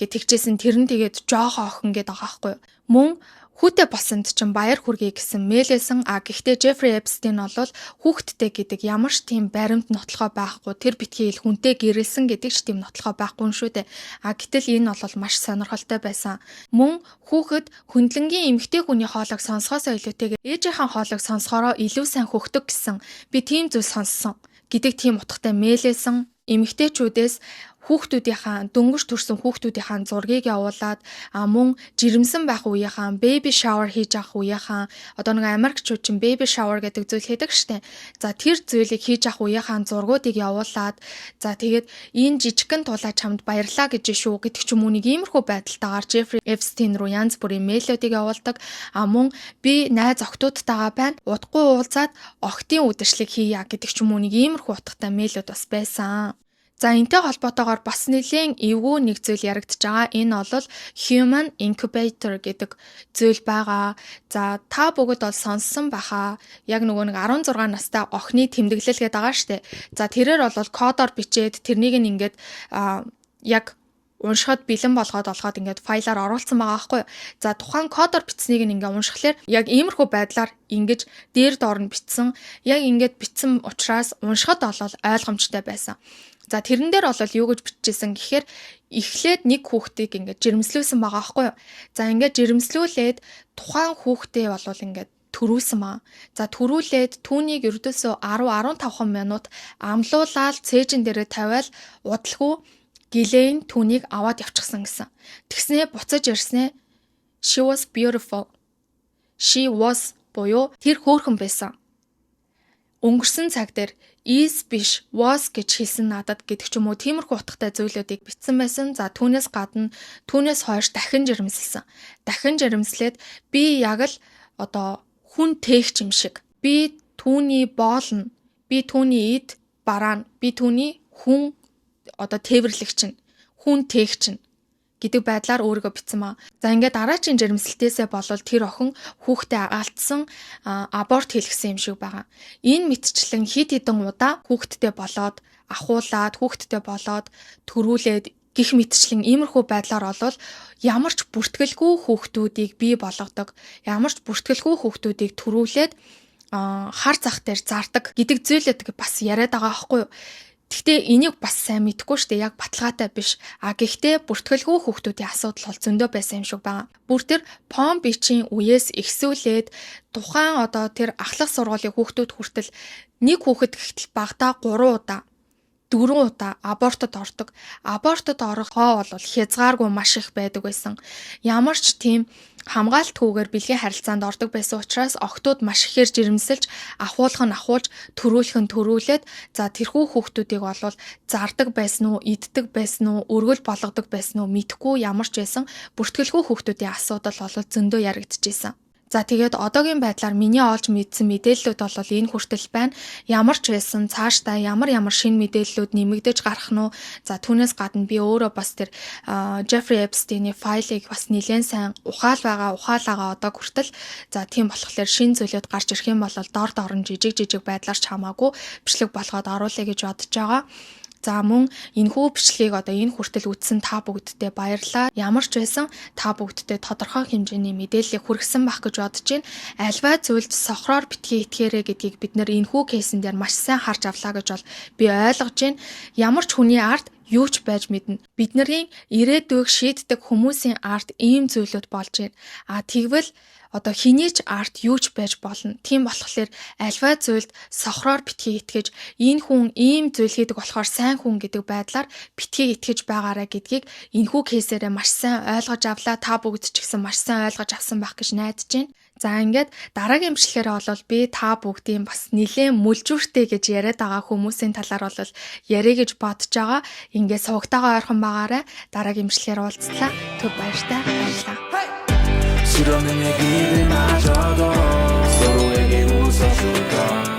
гэж тэгчээсэн. Тэр нь тэгээд жоохон охин гэдэг байгаа байхгүй юу? Мөн хүүтэй босонд чинь баяр хүргэе гэсэн мэйлсэн. Гэхдээ Jeffrey Epstein бол хүүхдтэй гэдэг ямар ч тийм баримт нотлохоо байхгүй. Тэр битгий ил хүнтэй гэрэлсэн гэдэг ч тийм нотлохоо байхгүй шүү дээ. Гэтэл энэ бол маш сонирхолтой байсан. Мөн хүүхэд хөндлөнгийн эмэгтэй хүний хоолойг сонсохоосоо илүүтэйгээр ээжийнхэн хоолойг сонсохороо илүү сайн хөхдөг гэсэн би тийм зүйл сонссон гэдэг тийм утгатай мэйлсэн. Эмэгтэйчүүдээс хүүхдүүдийнхаа дөнгөж төрсэн хүүхдүүдийнхаа зургийг явуулаад мөн жирэмсэн байх үеийнхаа baby shower хийж авах үеийнхаа нэг Америкчууд чинь baby shower гэдэг зүйл хийдэг штэ. За тэр зүйлийг хийж авах үеийнхаа зургуудыг явуулаад за тэгээд энэ жижигхэн тулаа чамд баярлаа гэж шүү гэдэг ч юм уу нэг иймэрхүү байдалтайгаар Jeffrey Epstein руу янз бүрийн мэйлүүдийг явуулдаг. Мөн би найз охтуудтайгаа байна. Удахгүй уулзаад охтын үдшилэг хийя гэдэг ч юм уу нэг иймэрхүү утгатай мэйлүүд бас байсан. За энэтэй холбоотойгоор бас нэлийн эвгүй нэг зүйл яригдж байгаа. Энэ бол Human Incubator гэдэг зүйл байгаа. За та бүгд бол сонссон баха. Яг нэг 16 настай охины тэмдэглэл гэдэг байгаа штэ. За тэрээр бол кодоор бичээд тэрнийг ингээд яг уншихад бэлэн болгоод ингээд файлаар оруулсан байгаа байхгүй юу. За тухайн кодоор бичснийг ингээд уншихлаар яг иймэрхүү байдлаар ингэж дээр доор нь бичсэн. Яг ингээд бичсэн учраас уншихад бол ойлгомжтой байсан. За тэрэн дээр бол юу гэж бичижсэн гэхээр эхлээд нэг хүүхдийг ингээд жирэмслүүлсэн байгаа байхгүй юу. За ингээд жирэмслүүлээд тухайн хүүхдээ бол ингээд төрүүлсэн маа. За төрүүлээд түүнийг ердөөсөө 10-15 минут амлуулаад цээжин дээрээ тавиал удалгүй гэлэн түүнийг аваад явчихсан гэсэн. Тэгснээ буцаж ирснээ she was beautiful. She was буюу тэр хөөрхөн байсан. өнгөрсөн цаг дээр is биш was гэж хэлсэн надад гэдэг ч юм уу тиймэрхүү утгатай зүйлүүдийг бичсэн байсан. За түүнээс гадна түүнээс хойш дахин жирэмсэлсэн. Дахин жирэмслээд би яг л одоо хүн тээгч юм шиг. Би түүний боолно. Би түүний эд бараана. Би түүний хүн одоо тээвэрлэгч нь. Хүн тээгч нь гэдэг байдлаар өөрийгөө бичсэн маа. За ингээд дараагийн жирэмсэлтээсээ болол тэр охин хүүхдээ алдсан аборт хийлгсэн юм шиг байгаа. Энэ мэтчлэн хид хідэн удаа хүүхдтэй болоод ахуулаад хүүхдтэй болоод төрүүлээд гих мэтчлэн иймэрхүү байдлаар олвол ямар ч бүртгэлгүй хүүхдүүдийг бий болгодог. Ямар ч бүртгэлгүй хүүхдүүдийг төрүүлээд хар зах дээр зардаг гэдэг зүйлүүд бас яриад байгаа байхгүй юу? Гэхдээ энийг бас сайн мэдэхгүй шүү дээ. Яг баталгаатай биш. Гэхдээ бүртгэлгүй хүүхдүүдийн асуудал бол зөндөө байсан юм шиг байгаа. Бүр тэр Palm Beach-ийн үеэс ихсүүлээд тухайн одоо тэр ахлах сургуулийн хүүхдүүд хүртэл нэг хүүхэд гэхтэл багадаа 3 удаа 4 удаа абортод ордог. Абортод орох хоо бол хязгааргүй маш их байдаг байсан. Ямар ч тийм хамгаалтгүйгээр бэлгийн харилцаанд ордог байсан учраас охтууд маш ихээр жирэмсэлж, ахуулах нь ахуулж, төрүүлэх нь төрүүлээд за тэрхүү хүүхдүүдийг олвол зардаг байсан уу, иддэг байсан уу, өргөл болгодог байсан уу мэдэхгүй ямар ч байсан бүртгэлгүй хүүхдүүдийн асуудал бол зөндөө яригдчихсэн. За тэгээд одоогийн байдлаар миний олж мэдсэн мэдээллүүд бол энэ хүртэл байна. Ямар ч байсан цаашдаа ямар шинэ мэдээллүүд нэмэгдэж гарах нь. За түүнээс гадна би өөрөө бас тэр Jeffrey Epstein-ийн файлыг бас нэлээд сайн ухаалаагаа одоо хүртэл за тийм болохоор шинэ зүйлүүд гарч ирэх юм бол дор жижиг байдлаар ч хамаагүй бичлэг болгоод оруулъя гэж бодож байгаа. За мөн энэхүү бичлэгийг одоо энэ хүртэл үзсэн та бүгддээ баярлалаа. Ямар ч байсан та бүгддээ тодорхой хэмжээний мэдээллийг хүргэсэн байх гэж бодож байна. Альва зүйлд сохроор битгий итгээрэй гэдгийг бид нэр энэхүү кейсэн дээр маш сайн харж авлаа гэж бол би ойлгож байна. Ямар ч хүний ард юу ч байж мэднэ. Бидний ирээдүйг шийддэг хүмүүсийн ард ийм зүйлүүд болж байна. Тэгвэл одоо хэний ч арт юу ч байж болно. Тийм болохоор альва зүйлд сохроор битгий итгэж энэ хүн ийм зүйл хийдэг болохоор сайн хүн гэдэг байдлаар битгий итгэж байгаарай гэдгийг энэхүү кейсээрээ маш сайн ойлгож авлаа. Та бүгд ч гэсэн маш сайн ойлгож авсан байх гэж найдаж байна. За ингээд дараагийн бичлэгээрээ бол би та бүгдийн бас нэлээд мүлжүүртэй гэж яриад байгаа хүмүүсийн талаар бол ярих гэж бодож байгаа. Ингээд сувгтайгаа ойрхон байгаарай. Дараагийн бичлэгээр уулзлаа. Төв баяртай баярлалаа. 싫어하는 얘기를 마저도 서로에게 웃어줄까